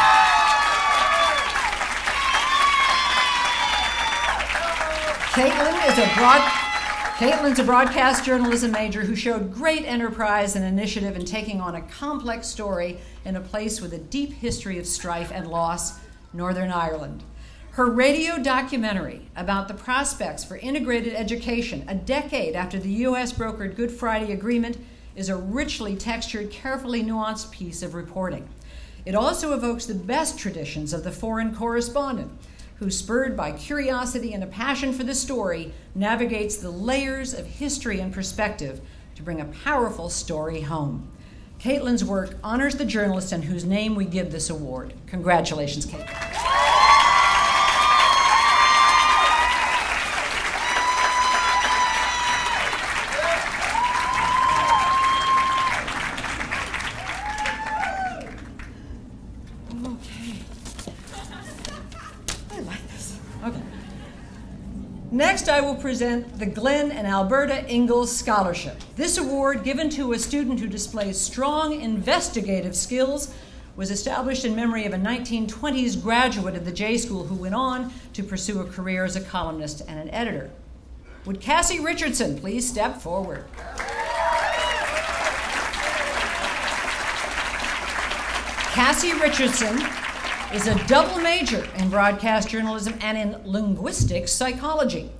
Caitlin's a broadcast journalism major who showed great enterprise and initiative in taking on a complex story in a place with a deep history of strife and loss, Northern Ireland. Her radio documentary about the prospects for integrated education a decade after the U.S. brokered Good Friday Agreement is a richly textured, carefully nuanced piece of reporting. It also evokes the best traditions of the foreign correspondent, who, spurred by curiosity and a passion for the story, navigates the layers of history and perspective to bring a powerful story home. Caitlin's work honors the journalist in whose name we give this award. Congratulations, Caitlin. Next, I will present the Glen and Alberta Engels Scholarship. This award, given to a student who displays strong investigative skills, was established in memory of a 1920s graduate of the J School who went on to pursue a career as a columnist and an editor. Would Cassie Richardson please step forward? Cassie Richardson is a double major in broadcast journalism and in linguistic psychology.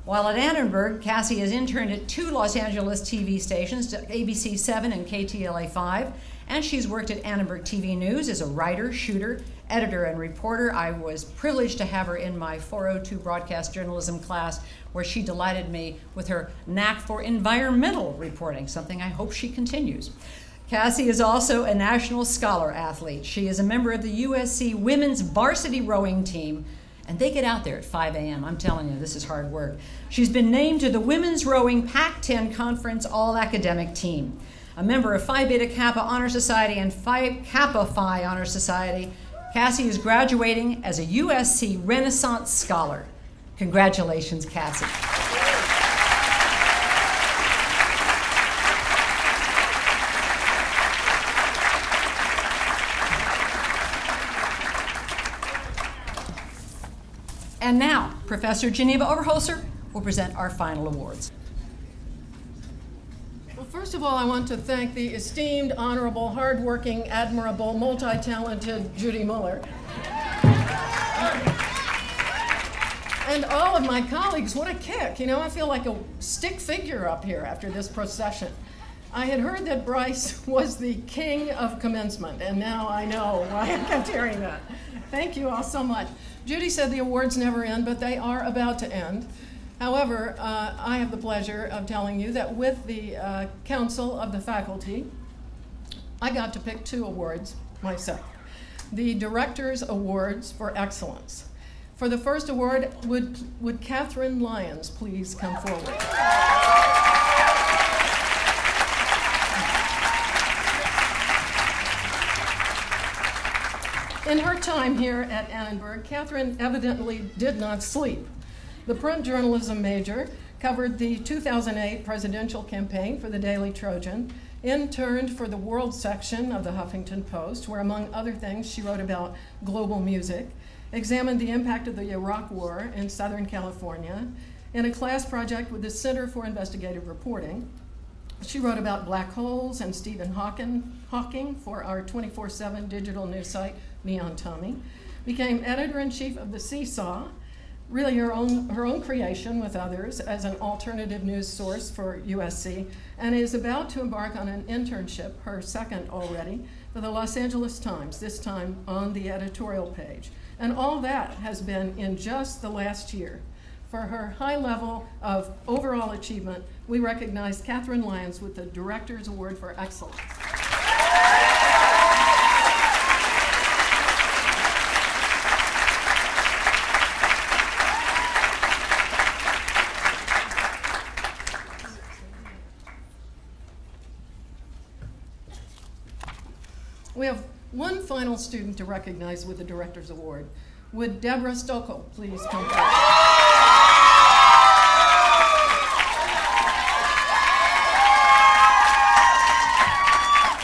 While at Annenberg, Cassie has interned at 2 Los Angeles TV stations, ABC 7 and KTLA 5, and she's worked at Annenberg TV News as a writer, shooter, editor, and reporter. I was privileged to have her in my 402 broadcast journalism class, where she delighted me with her knack for environmental reporting, something I hope she continues. Cassie is also a National Scholar athlete. She is a member of the USC women's varsity rowing team, and they get out there at 5 a.m. I'm telling you, this is hard work. She's been named to the Women's Rowing Pac-10 Conference All-Academic Team. A member of Phi Beta Kappa Honor Society and Phi Kappa Phi Honor Society, Cassie is graduating as a USC Renaissance Scholar. Congratulations, Cassie. And now, Professor Geneva Overholser will present our final awards. Well, first of all, I want to thank the esteemed, honorable, hardworking, admirable, multi-talented Judy Muller. And all of my colleagues. What a kick. You know, I feel like a stick figure up here after this procession. I had heard that Bryce was the king of commencement, and now I know why I kept hearing that. Thank you all so much. Judy said the awards never end, but they are about to end. However, I have the pleasure of telling you that with the Council of the Faculty, I got to pick 2 awards myself. The Director's Awards for Excellence. For the first award, would Katherine Lyons please come forward? In her time here at Annenberg, Katherine evidently did not sleep. The print journalism major covered the 2008 presidential campaign for the Daily Trojan, interned for the world section of the Huffington Post, where among other things she wrote about global music, examined the impact of the Iraq War in Southern California. In a class project with the Center for Investigative Reporting, she wrote about black holes and Stephen Hawking for our 24/7 digital news site, Neon Tommy, became editor-in-chief of the Seesaw, really her own creation with others as an alternative news source for USC, and is about to embark on an internship, her second already, for the Los Angeles Times, this time on the editorial page. And all that has been in just the last year. For her high level of overall achievement, we recognize Katherine Lyons with the Director's Award for Excellence. We have one final student to recognize with the Director's Award. Would Deborah Stokel please come forward?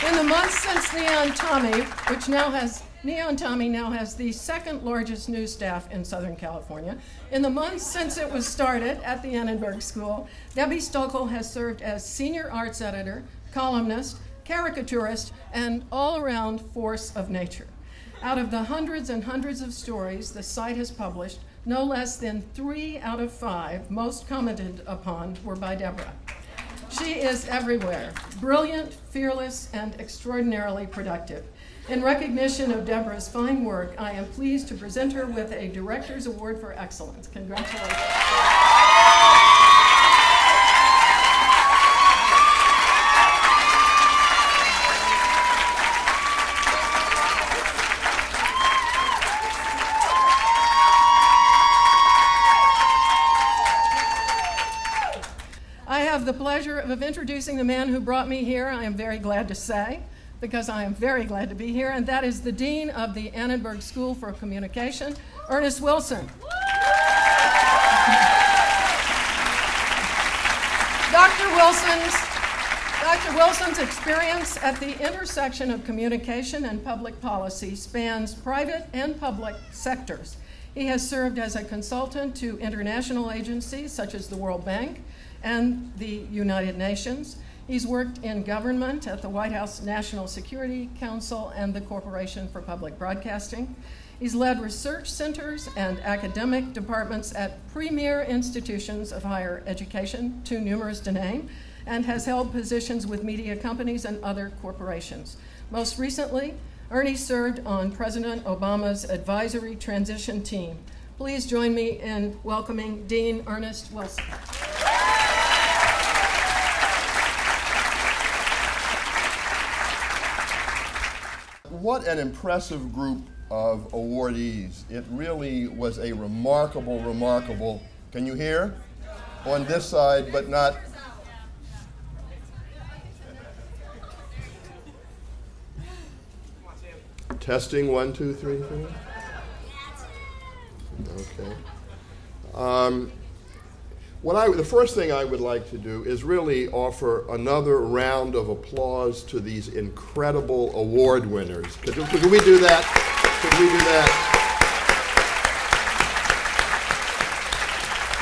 In the months since Neon Tommy now has the second largest news staff in Southern California. In the months since it was started at the Annenberg School, Debbie Stokel has served as senior arts editor, columnist, caricaturist, and all-around force of nature. Out of the hundreds and hundreds of stories the site has published, no less than 3 out of 5 most commented upon were by Deborah. She is everywhere, brilliant, fearless, and extraordinarily productive. In recognition of Deborah's fine work, I am pleased to present her with a Director's Award for Excellence. Congratulations. I have the pleasure of introducing the man who brought me here, I am very glad to say, because I am very glad to be here, and that is the Dean of the Annenberg School for Communication, Ernest Wilson. Dr. Wilson's experience at the intersection of communication and public policy spans private and public sectors. He has served as a consultant to international agencies such as the World Bank and the United Nations. He's worked in government at the White House National Security Council and the Corporation for Public Broadcasting. He's led research centers and academic departments at premier institutions of higher education, too numerous to name, and has held positions with media companies and other corporations. Most recently, Ernie served on President Obama's advisory transition team. Please join me in welcoming Dean Ernest Wilson. What an impressive group of awardees. It really was a remarkable, can you hear? On this side, but not. Testing, 1, 2, 3, 4. Okay. The first thing I would like to do is really offer another round of applause to these incredible award winners. Could we do that? Could we do that?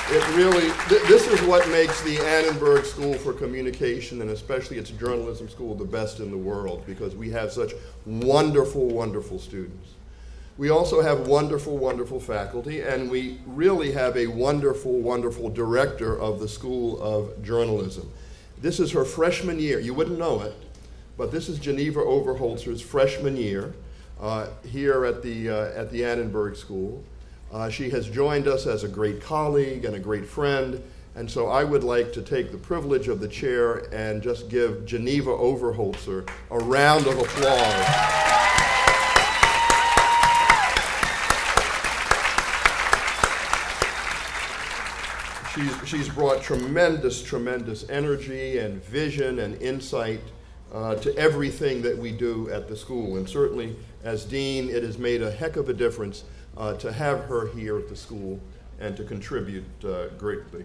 It really, this is what makes the Annenberg School for Communication, and especially its journalism school, the best in the world, because we have such wonderful students. We also have wonderful faculty, and we really have a wonderful director of the School of Journalism. This is her freshman year. You wouldn't know it, but this is Geneva Overholzer's freshman year here at the Annenberg School. She has joined us as a great colleague and a great friend, and so I would like to take the privilege of the chair and just give Geneva Overholzer a round of applause. She's brought tremendous energy and vision and insight to everything that we do at the school. And certainly, as dean, it has made a heck of a difference to have her here at the school and to contribute greatly.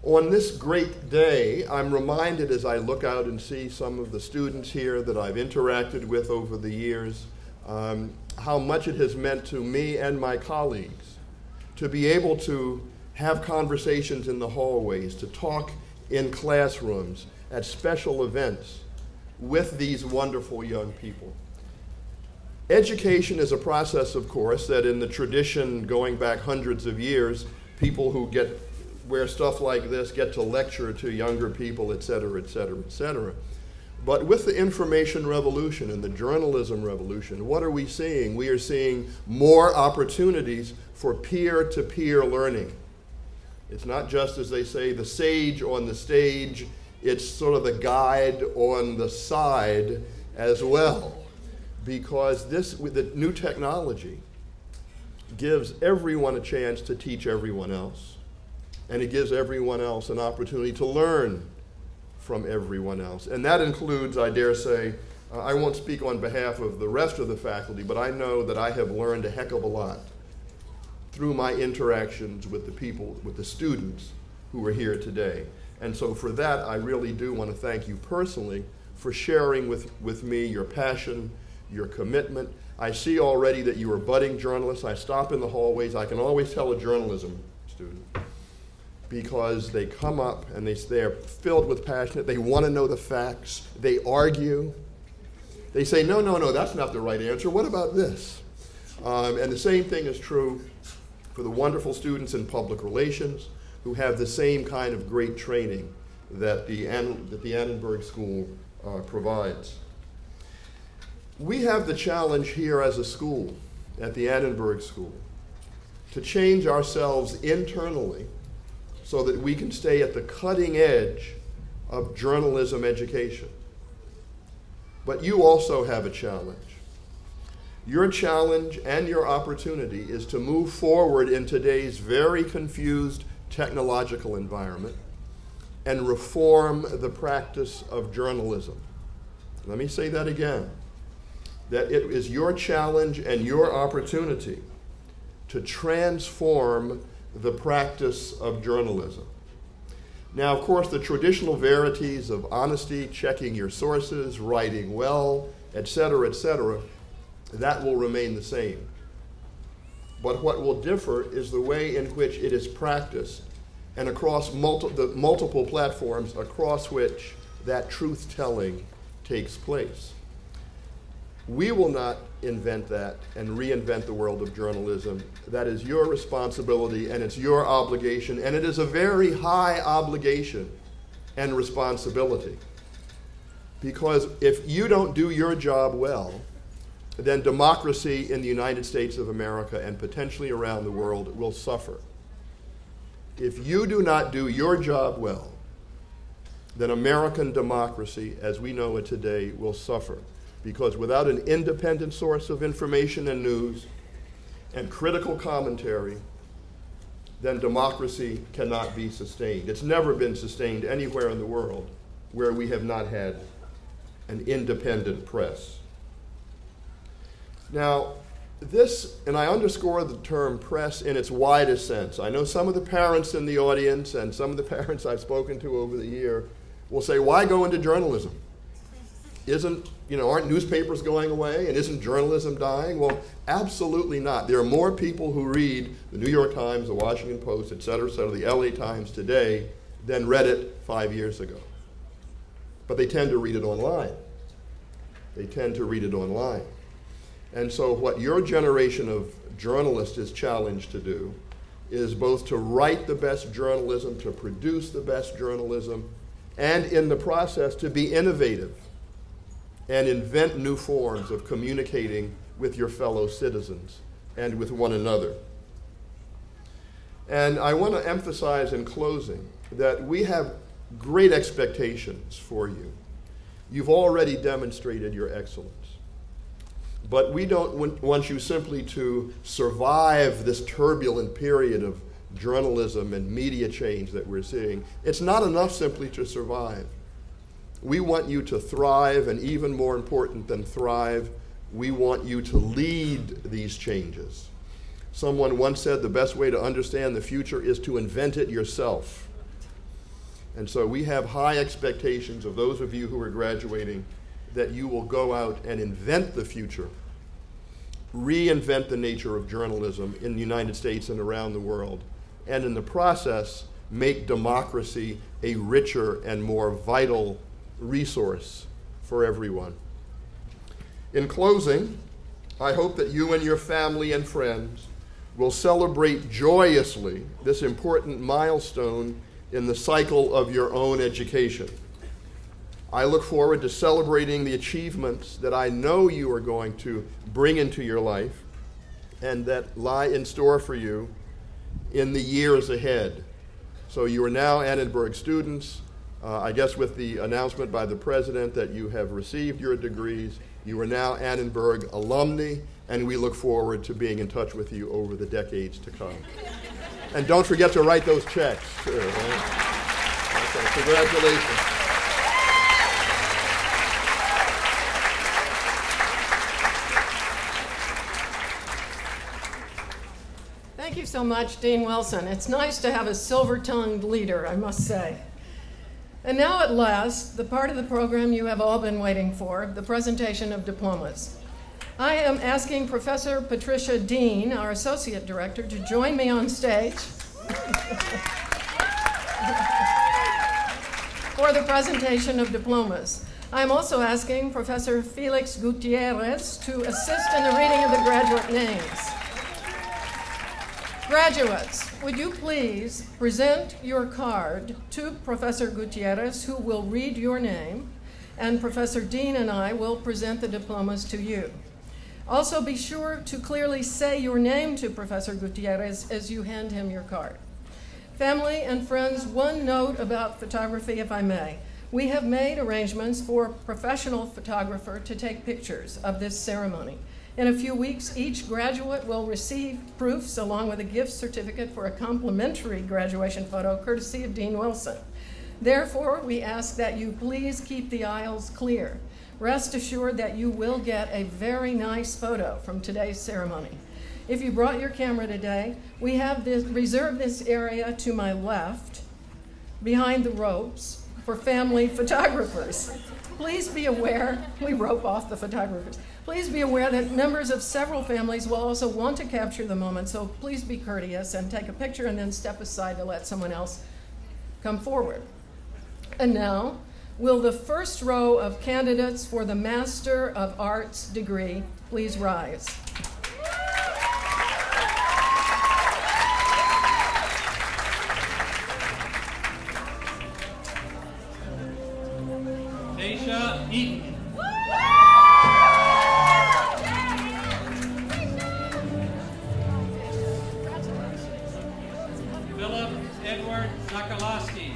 On this great day, I'm reminded as I look out and see some of the students here that I've interacted with over the years, how much it has meant to me and my colleagues to be able to have conversations in the hallways, to talk in classrooms, at special events with these wonderful young people. Education is a process, of course, that in the tradition going back hundreds of years, people who wear stuff like this get to lecture to younger people, et cetera. But with the information revolution and the journalism revolution, what are we seeing? We are seeing more opportunities for peer-to-peer learning. It's not just, as they say, the sage on the stage, it's sort of the guide on the side as well. Because this, with the new technology, gives everyone a chance to teach everyone else. And it gives everyone else an opportunity to learn from everyone else. And that includes, I dare say, I won't speak on behalf of the rest of the faculty, but I know that I have learned a heck of a lot through my interactions with the people, with the students who are here today. And so for that, I really do want to thank you personally for sharing with me your passion, your commitment. I see already that you are budding journalists. I stop in the hallways. I can always tell a journalism student because they come up and they're filled with passion. They want to know the facts. They argue. They say, no, that's not the right answer. What about this? And the same thing is true for the wonderful students in public relations who have the same kind of great training that the Annenberg School provides. We have the challenge here as a school, at the Annenberg School, to change ourselves internally so that we can stay at the cutting edge of journalism education. But you also have a challenge. Your challenge and your opportunity is to move forward in today's very confused technological environment and reform the practice of journalism. Let me say that again. That it is your challenge and your opportunity to transform the practice of journalism. Now, of course, the traditional verities of honesty, checking your sources, writing well, et cetera, that will remain the same. But what will differ is the way in which it is practiced and across the multiple platforms across which that truth-telling takes place. We will not invent that and reinvent the world of journalism. That is your responsibility, and it's your obligation, and it is a very high obligation and responsibility. Because if you don't do your job well, then democracy in the United States of America and potentially around the world will suffer. If you do not do your job well, then American democracy, as we know it today, will suffer. Because without an independent source of information and news and critical commentary, then democracy cannot be sustained. It's never been sustained anywhere in the world where we have not had an independent press. Now, this, and I underscore the term press in its widest sense. I know some of the parents in the audience and some of the parents I've spoken to over the year will say, why go into journalism? Aren't newspapers going away, and isn't journalism dying? Well, absolutely not. There are more people who read the New York Times, the Washington Post, et cetera, the LA Times today than read it 5 years ago. But they tend to read it online. And so what your generation of journalists is challenged to do is both to write the best journalism, to produce the best journalism, and in the process to be innovative and invent new forms of communicating with your fellow citizens and with one another. And I want to emphasize in closing that we have great expectations for you. You've already demonstrated your excellence. But we don't want you simply to survive this turbulent period of journalism and media change that we're seeing. It's not enough simply to survive. We want you to thrive, and even more important than thrive, we want you to lead these changes. Someone once said the best way to understand the future is to invent it yourself. And so we have high expectations of those of you who are graduating that you will go out and invent the future, reinvent the nature of journalism in the United States and around the world, and in the process, make democracy a richer and more vital resource for everyone. In closing, I hope that you and your family and friends will celebrate joyously this important milestone in the cycle of your own education. I look forward to celebrating the achievements that I know you are going to bring into your life and that lie in store for you in the years ahead. So you are now Annenberg students. I guess with the announcement by the president that you have received your degrees, you are now Annenberg alumni, and we look forward to being in touch with you over the decades to come. And don't forget to write those checks, too, right? Okay, congratulations. Thank you so much, Dean Wilson. It's nice to have a silver-tongued leader, I must say. And now at last, the part of the program you have all been waiting for, the presentation of diplomas. I am asking Professor Patricia Dean, our Associate Director, to join me on stage for the presentation of diplomas. I'm also asking Professor Felix Gutierrez to assist in the reading of the graduate names. Graduates, would you please present your card to Professor Gutierrez, who will read your name, and Professor Dean and I will present the diplomas to you. Also, be sure to clearly say your name to Professor Gutierrez as you hand him your card. Family and friends, one note about photography, if I may. We have made arrangements for a professional photographer to take pictures of this ceremony. In a few weeks, each graduate will receive proofs along with a gift certificate for a complimentary graduation photo courtesy of Dean Wilson. Therefore, we ask that you please keep the aisles clear. Rest assured that you will get a very nice photo from today's ceremony. If you brought your camera today, we have reserved this area to my left, behind the ropes, for family photographers. Please be aware, we rope off the photographers. Please be aware that members of several families will also want to capture the moment, so please be courteous and take a picture and then step aside to let someone else come forward. And now, Will the first row of candidates for the Master of Arts degree please rise? Daisha Eaton. Philip Edward Sokolowski.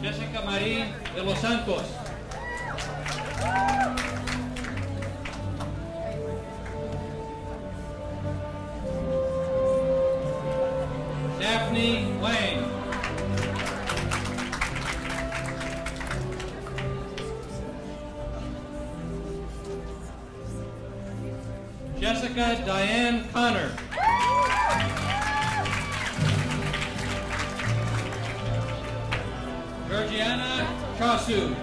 Jessica Marie de los Santos. Daphne Wang. Jessica Diane Connor. Georgiana Chasu.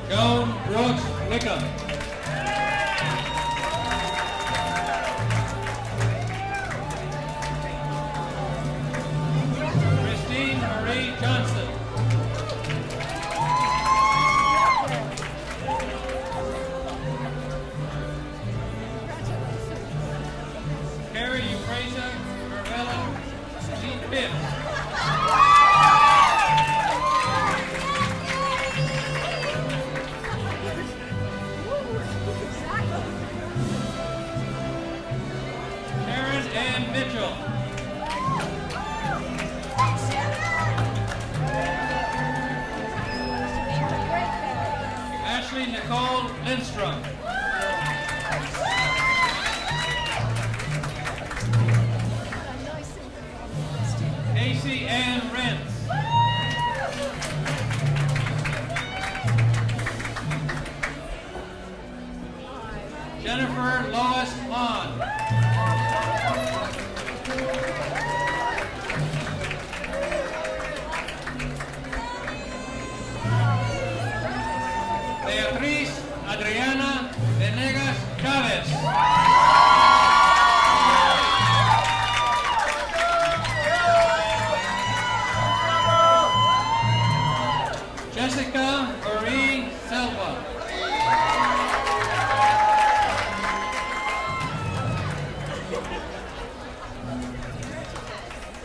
Joan Wickham. Christine Marie Johnson. Carrie Euphrasia Carvella Phipps. Sharon Ann Mitchell. Ashley Nicole Lindstrom. Casey Ann Rentz. Jennifer Lois Hahn. Beatriz Adriana Venegas Chavez. Jessica Marie Selva.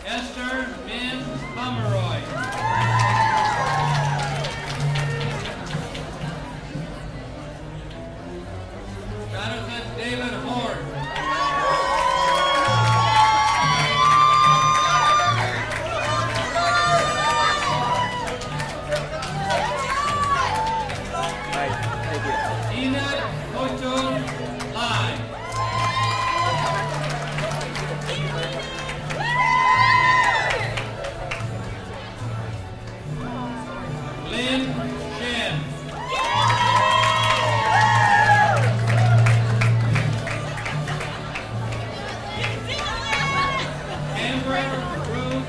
Esther Min Pomeroy. Jonathan David Horn. Enid Hotun Lai. Lynn Shen. Amber Ruth.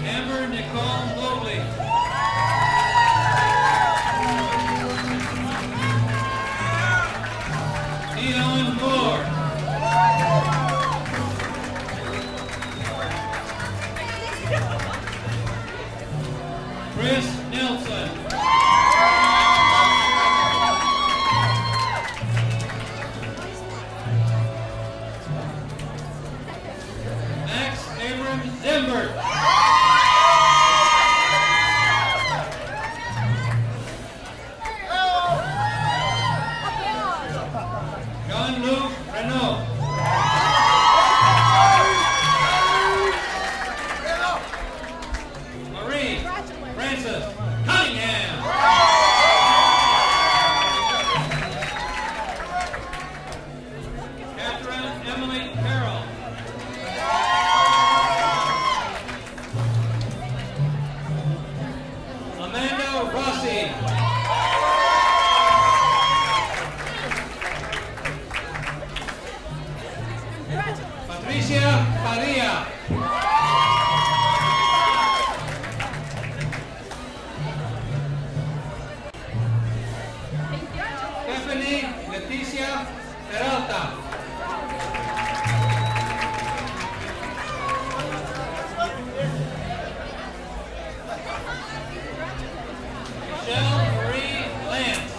Amber Nicole Mobley. Dion Moore. Chris Nelson. Max Abram Zimber. Jean-Luc Renault. Marie Frances Cunningham. Catherine Emily Carroll. Amanda Rossi. Patricia Padilla. Stephanie Leticia Peralta. Michelle Marie Lance.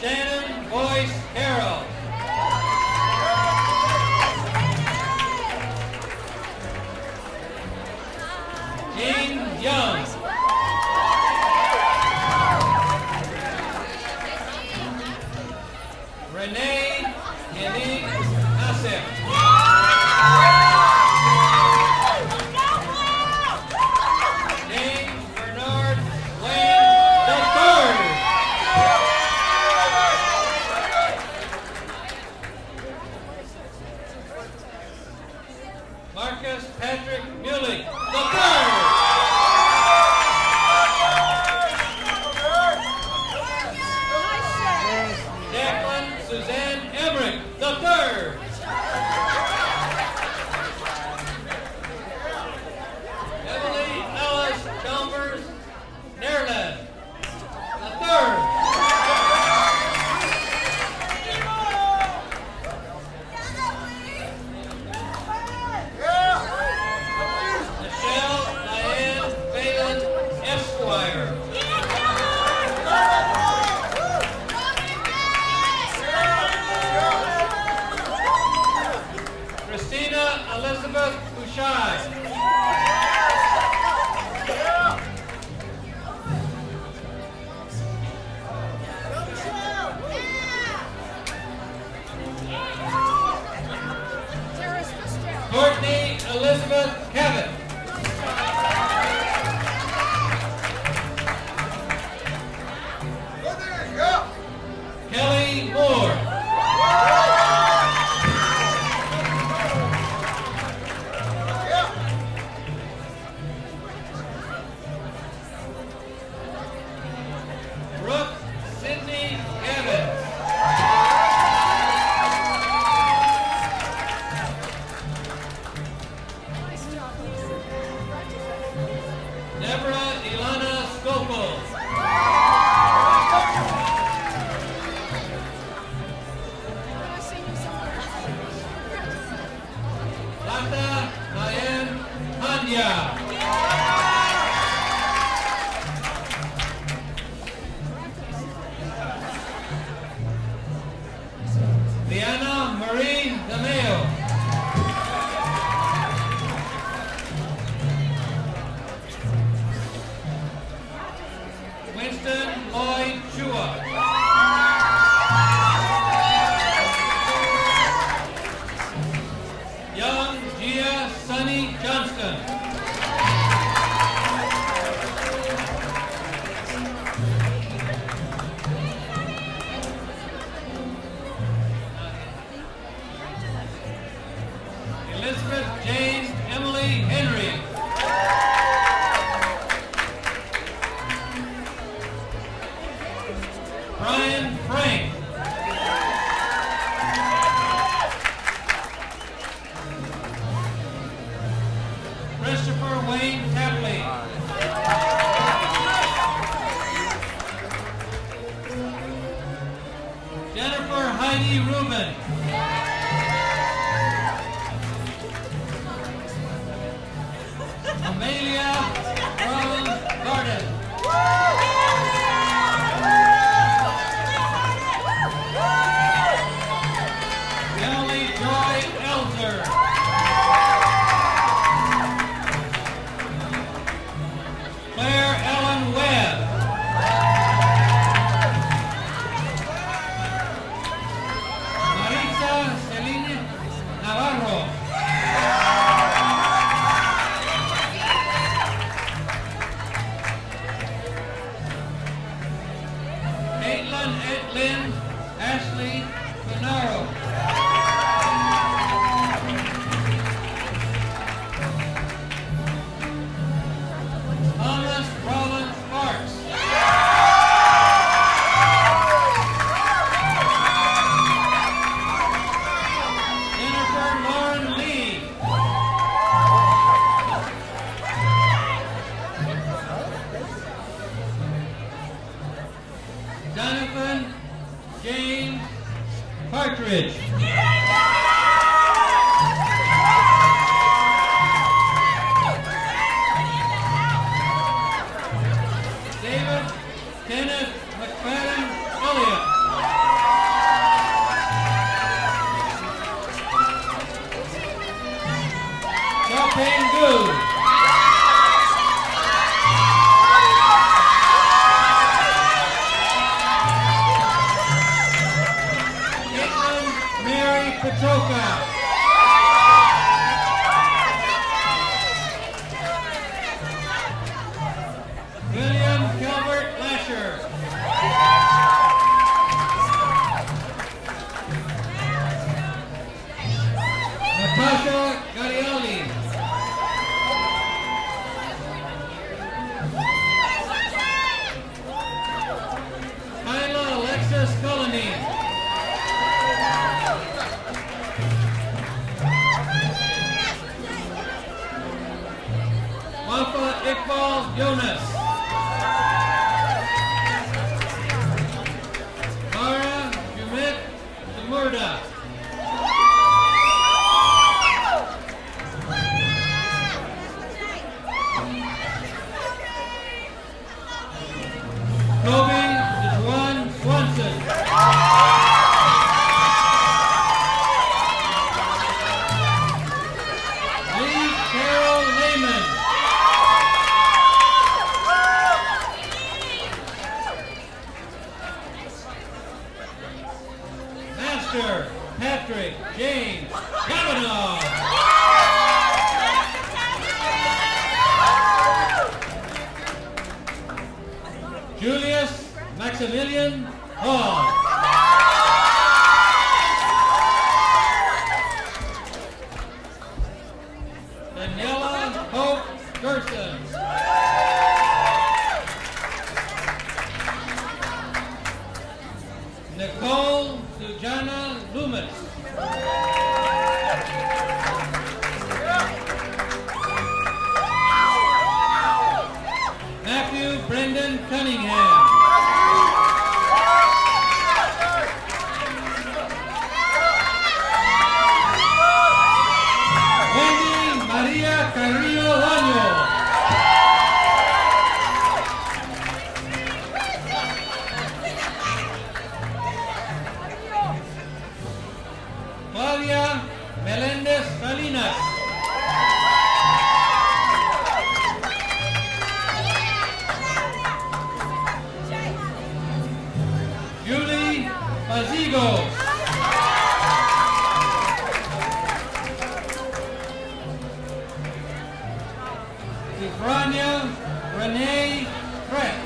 Shannon Boyce Carroll. Jean Young. Renee Henning Asif. James Bernard Wayne III. Marcus Patrick Mulick III. Jacqueline Suzanne Emmerich III. Emily Alice Chalmers Nerland III. Michelle Diane Phelan Esquire. Christina Elizabeth Bouchard. Courtney Elizabeth Cabot. Kelly Moore. Brooke Sydney Evans. Deborah Ilana Skopel. Lata Diane Hanya. Liana Marie DeMeo. Winston Lloyd Chua. Young Gia Sunny Johnston. Elizabeth Jane Emily Henry. Brian Frank. Christopher Wayne Tapley. Jennifer Heidi Rubin. Amelia Rose Garden. Emily Joy Elzer. Claire Ellen Webb. Maritza Celine Navarro. Caitlin Edlin Ashley Finaro. Thomas Rollins Sparks. Jonathan James Partridge. David Kenneth McFadden Elliott. Xiaoping Gu. Petroka. William Gilbert Lasher. Natasha Garioli. Kyla Alexis Colony. Wafa Iqbal Jonas. Mara Jumit Zamurda. Toby Dejuan Swanson. Lee Carol Lehman. Patrick James Kavanaugh. Julius Maximilian Hall. Daniela Hope Gerson. Nicole Sujana Loomis. Matthew Brendan Cunningham. Wendy Maria Carrillo Laño. Claudia Melndez Salinas. Julie Pazigo. Ifrania Renee Trek.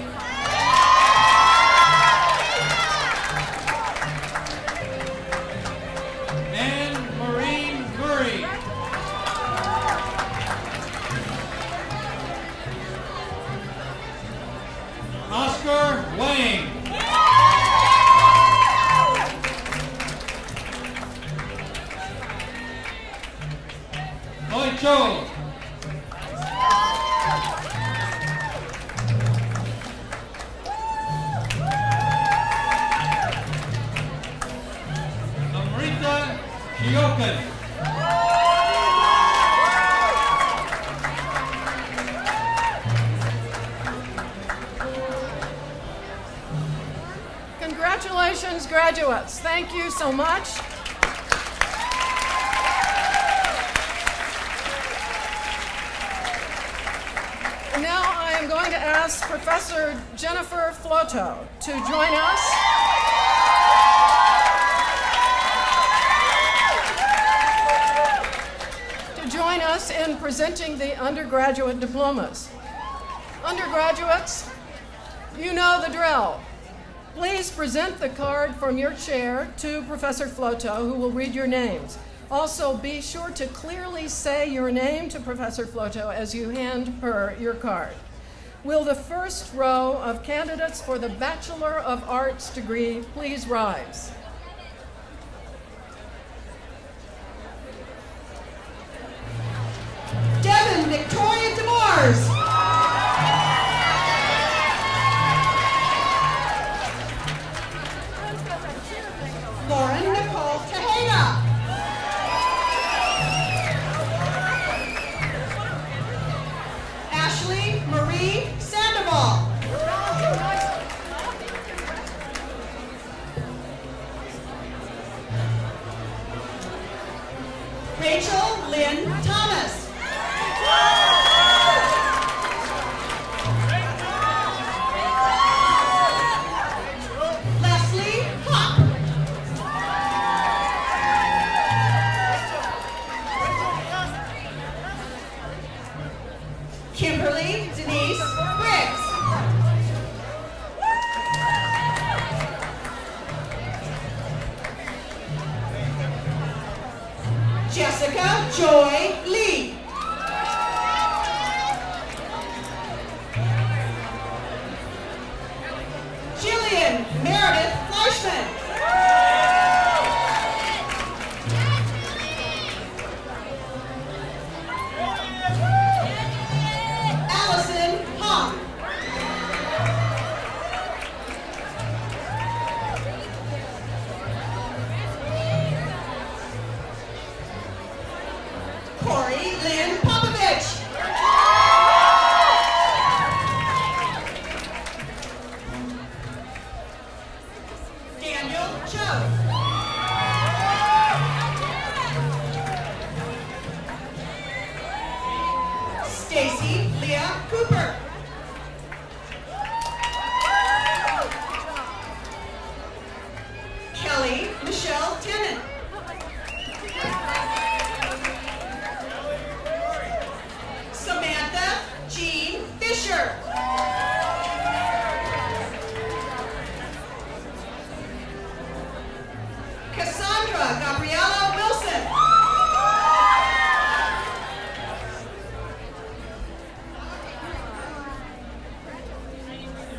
Oscar Wang. Hoi Cho. Amrita Chiokan. Congratulations, graduates. Thank you so much. And now I am going to ask Professor Jennifer Floto to join us. In presenting the undergraduate diplomas. Undergraduates, you know the drill. Please present the card from your chair to Professor Floto, who will read your names. Also, be sure to clearly say your name to Professor Floto as you hand her your card. Will the first row of candidates for the Bachelor of Arts degree please rise? Devin Victoria DeMars. Joy Lee. Jillian Meredith Fleischman. Allison Hong. Corey Lynn Popovich. Daniel Cho. Stacy Leah Cooper. Kelly Michelle Tennant. Samantha Jean Fisher. Cassandra Gabriella Wilson.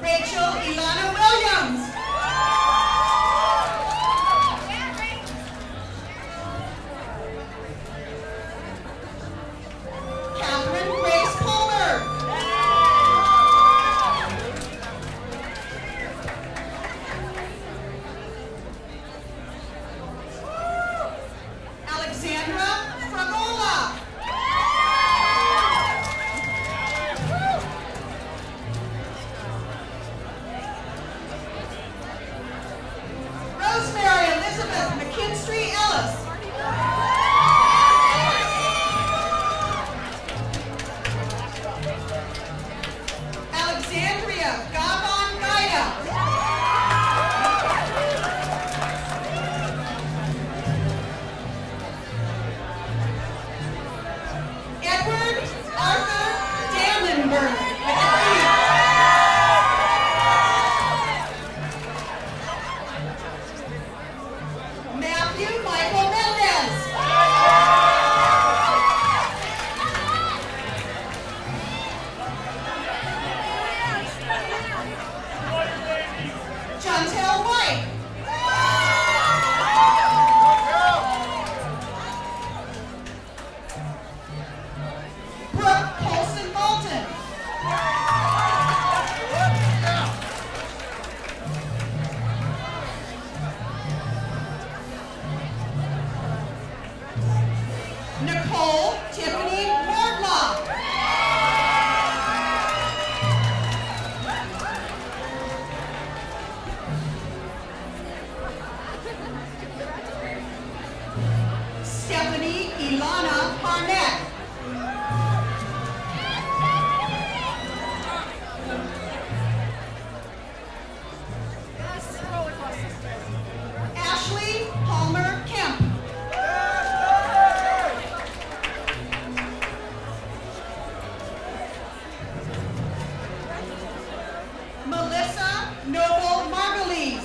Rachel Ilana Williams. Catherine Grace Palmer. Alexandra Fragola. Rosemary Elizabeth McKinstry Ellis. Alexandria Gavon Gaida. Edward Arthur Dannenberg. Matthew Michael Mendez. Chantel White. Brooke Colson Bolton. Nicole Tiffany Wardlaw. Stephanie Ilana Barnett. Ashley Palmer Kemp. Melissa Noble Margulies.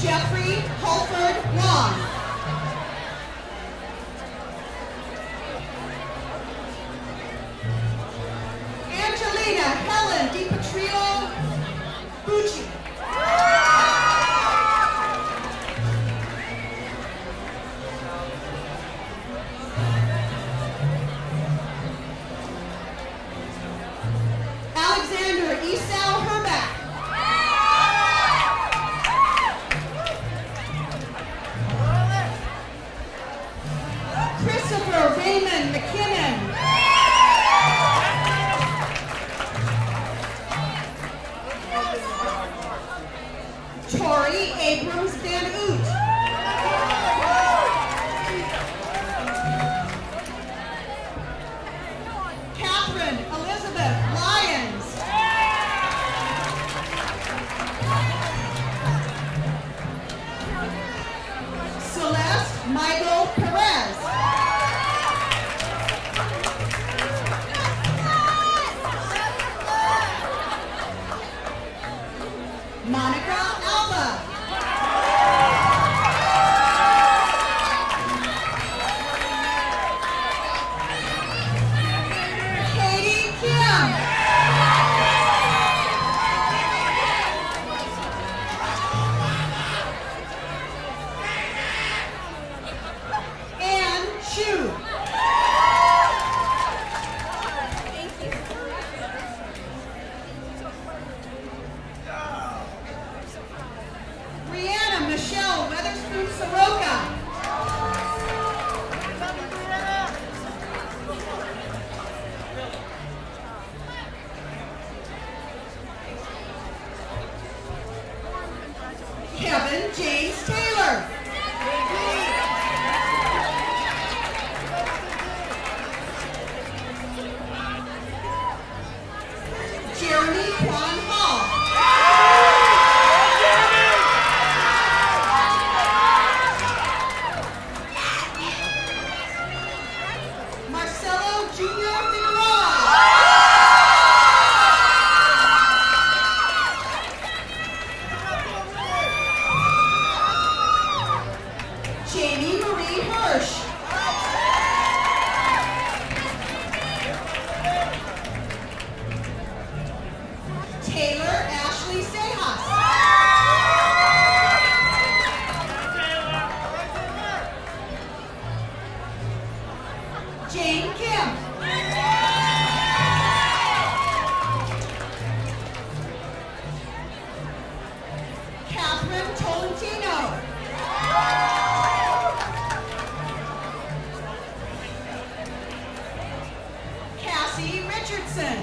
Jeffrey Holford Long. Angelina Helen DiPatrio Bucci. Alexander Esau Herbeck. Christopher Raymond McKinnon. Tori Abrams Van Oot. Catherine Elizabeth Lyons. Celeste Michael Perez. Monica Alba. Katie Kim. Anne Shu. Brianna Michelle Weatherspoon Soroka. Kevin James Taylor. Jeremy Quan Hall. Marcelo Junior Figueroa. Jamie Marie Hirsch. Taylor Ashley Sejas. Jane Kim. Catherine Tolentino. Cassie Richardson.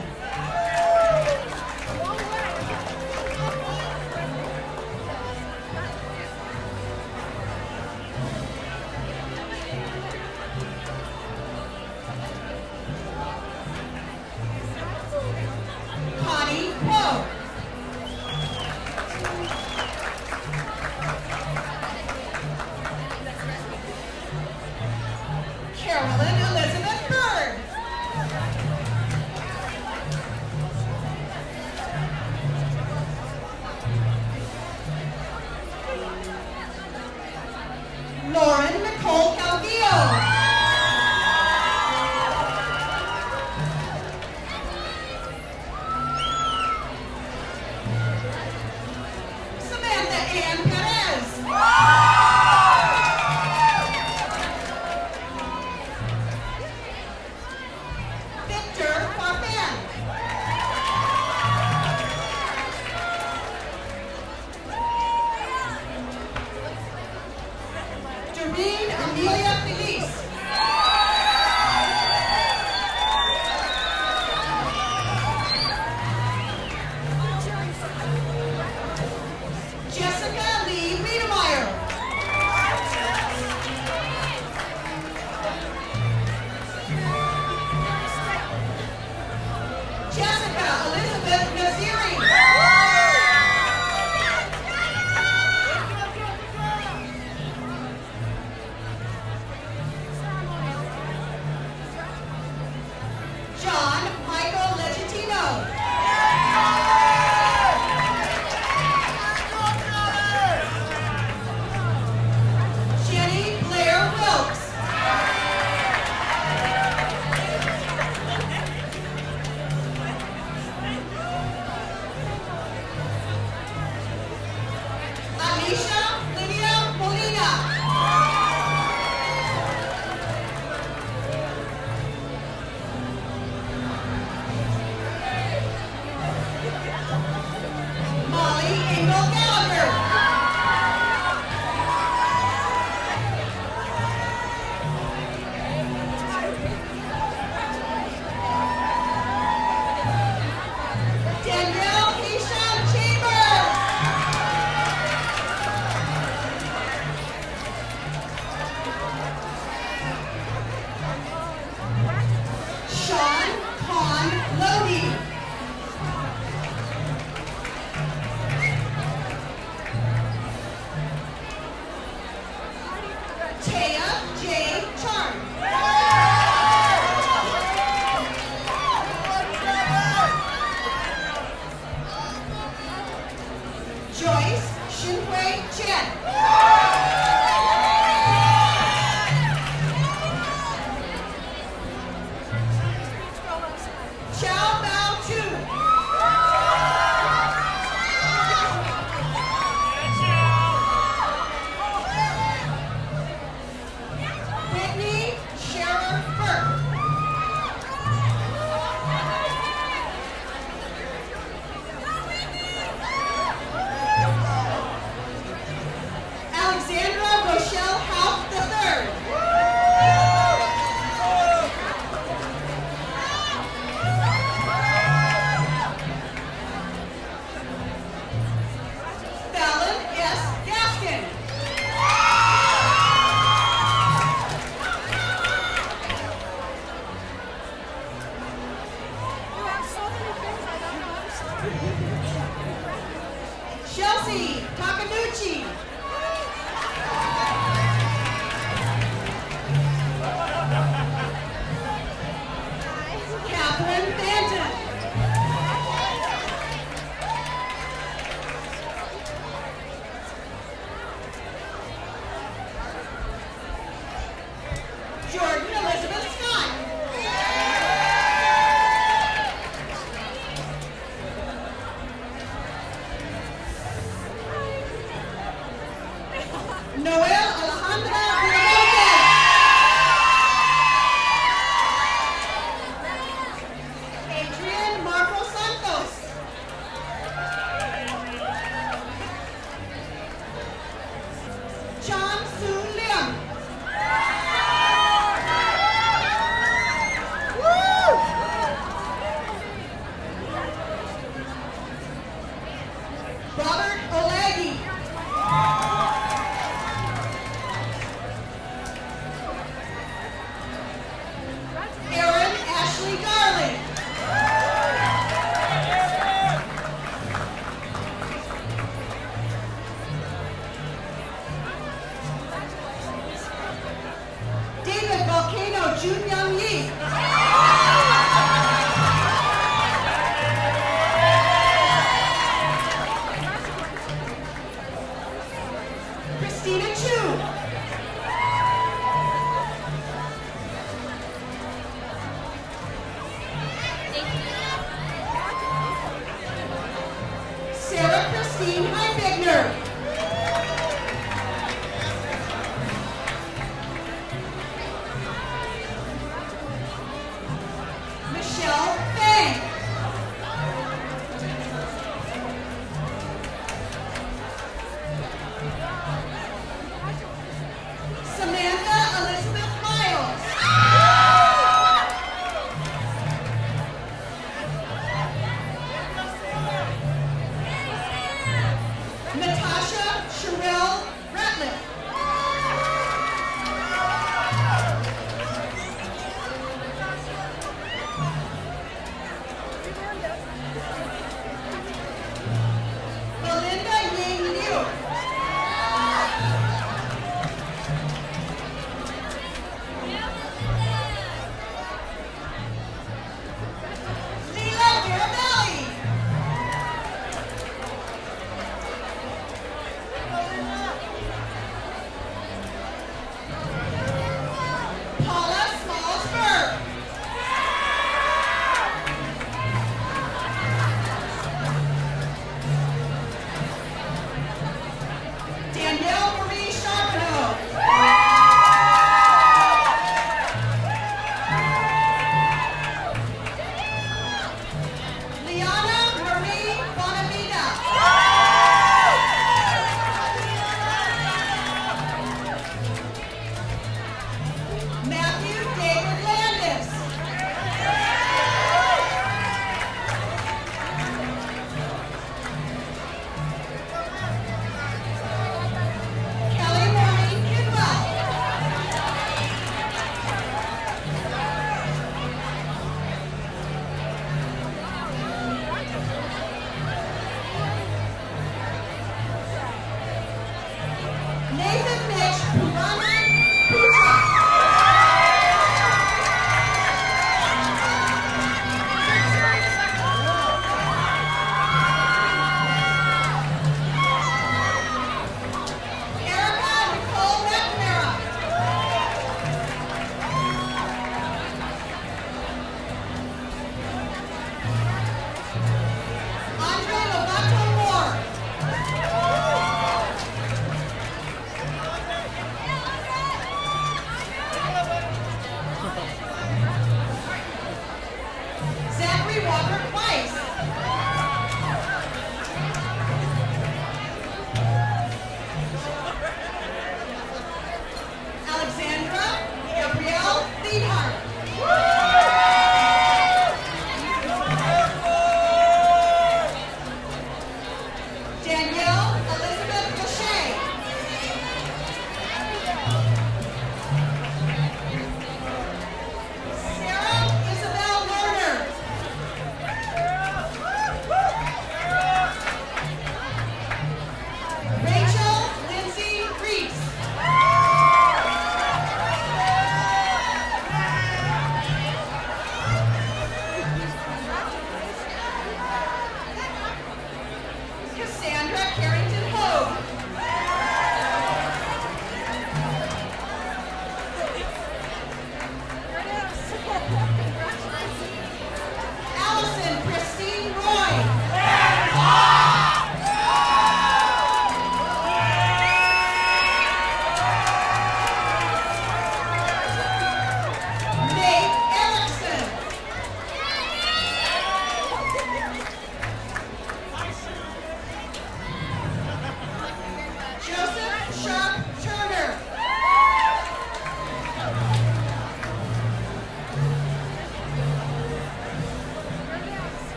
Connie Poe. Carolyn Elizabeth Bird. Lauren Nicole Calvillo. Samantha Ann Perez. Victor Farfan. Doreen Amelia Felice. Jessica Lee Wiedemeyer. Jessica Elizabeth Naziri. Chen. Chao Bao Chu. Whitney Scherer Burke. Alexandra Rochelle Houff III. Fallon S. Gaskin. Chelsea Takanuchi. Katherine Benton. Jordan Elizabeth Scott. Noel Alejandra Villalobos. Adrian Marco Santos. Chan Su Lim. Robert Olagi. Erin Ashley Darling. David Volcano Jun Young Yi. Christina Chu. Sarah Christine Heibigner. Michelle Fang. Samantha Elizabeth Miles. Natasha Sherelle Ratliff. Belinda Ying Liu. Leela Mirabelli. Paula Smallsburg. Danielle Marie Charbonneau. Liana Marie Bonavita. Matthew David Landis. Kelly Maureen Kidwell. Nathan Mitch Puranan Putra.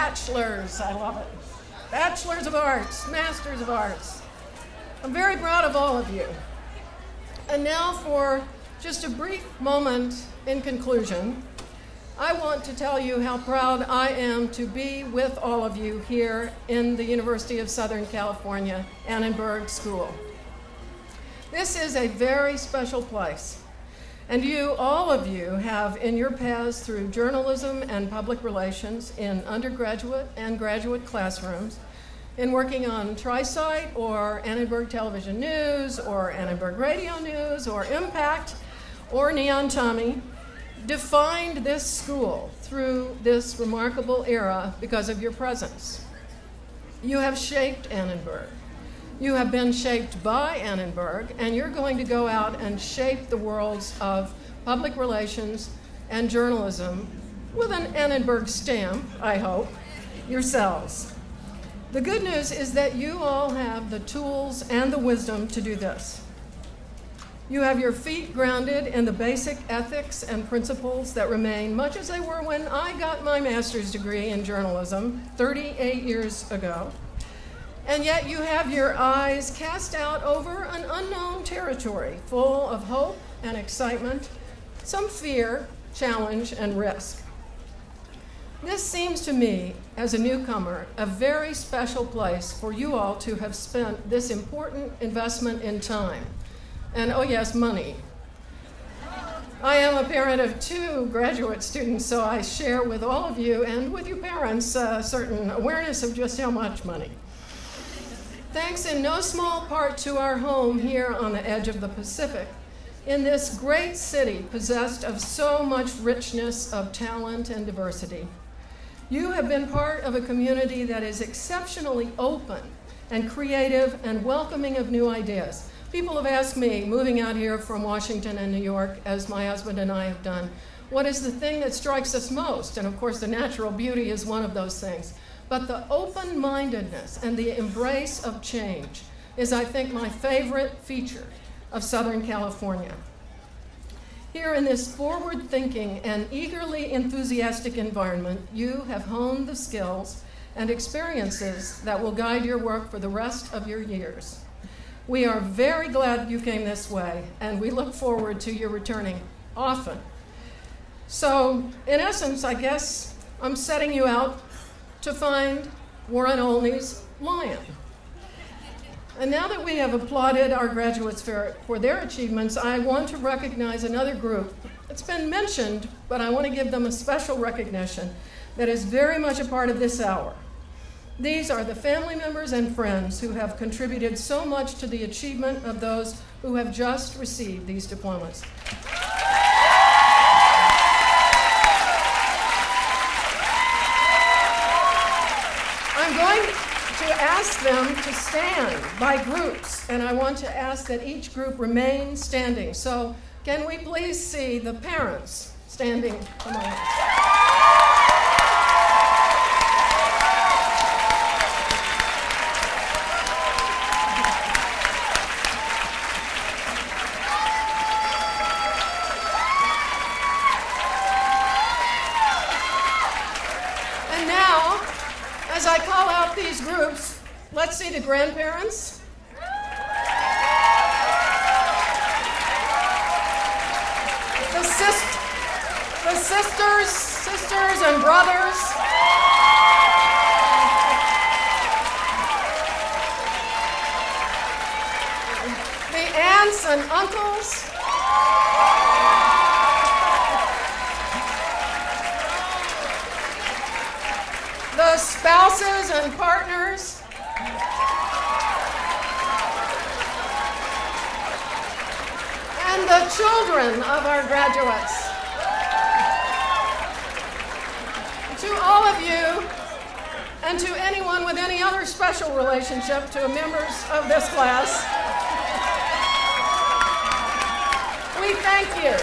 bachelors. I love it. Bachelors of Arts, Masters of Arts. I'm very proud of all of you. And now for just a brief moment in conclusion, I want to tell you how proud I am to be with all of you here in the University of Southern California, Annenberg School. This is a very special place, and you, all of you, have in your paths through journalism and public relations in undergraduate and graduate classrooms, in working on Tri-Site or Annenberg Television News or Annenberg Radio News or Impact or Neon Tommy, defined this school through this remarkable era because of your presence. You have shaped Annenberg. You have been shaped by Annenberg, and you're going to go out and shape the worlds of public relations and journalism with an Annenberg stamp, I hope, yourselves. The good news is that you all have the tools and the wisdom to do this. You have your feet grounded in the basic ethics and principles that remain much as they were when I got my master's degree in journalism 38 years ago. And yet you have your eyes cast out over an unknown territory full of hope and excitement, some fear, challenge, and risk. This seems to me, as a newcomer, a very special place for you all to have spent this important investment in time. And oh yes, money. I am a parent of 2 graduate students, so I share with all of you and with you parents a certain awareness of just how much money. Thanks in no small part to our home here on the edge of the Pacific, in this great city possessed of so much richness of talent and diversity. You have been part of a community that is exceptionally open and creative and welcoming of new ideas. People have asked me, moving out here from Washington and New York, as my husband and I have done, what is the thing that strikes us most? And of course, the natural beauty is one of those things. But the open-mindedness and the embrace of change is, I think, my favorite feature of Southern California. Here in this forward-thinking and eagerly enthusiastic environment, you have honed the skills and experiences that will guide your work for the rest of your years. We are very glad you came this way, and we look forward to your returning often. So, in essence, I guess I'm setting you out to find Warren Olney's lion. And now that we have applauded our graduates for their achievements, I want to recognize another group. It's been mentioned, but I want to give them a special recognition that is very much a part of this hour. These are the family members and friends who have contributed so much to the achievement of those who have just received these diplomas. I'm going to ask them to stand by groups, and I want to ask that each group remain standing. So can we please see the parents standing among us? As I call out these groups, let's see the grandparents. The sisters and brothers. The aunts and uncles. The spouses and partners. And the children of our graduates. To all of you, and to anyone with any other special relationship to members of this class, we thank you.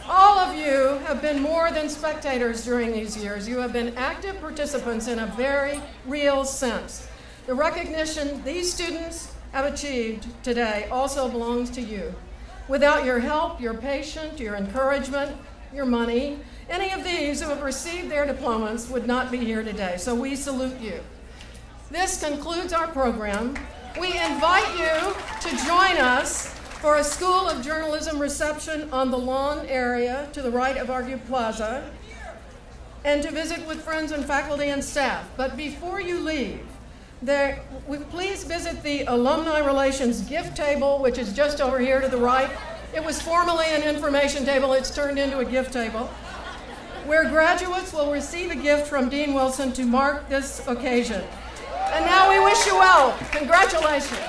All of you have been more than spectators during these years. You have been active participants in a very real sense. The recognition these students have achieved today also belongs to you. Without your help, your patience, your encouragement, your money, Any of these who have received their diplomas would not be here today, so we salute you. This concludes our program. We invite you to join us for a School of Journalism reception on the lawn area to the right of Argue Plaza, and to visit with friends and faculty and staff. But before you leave, please visit the Alumni Relations gift table, which is just over here to the right. It was formerly an information table. It's turned into a gift table, where graduates will receive a gift from Dean Wilson to mark this occasion. And now we wish you well. Congratulations.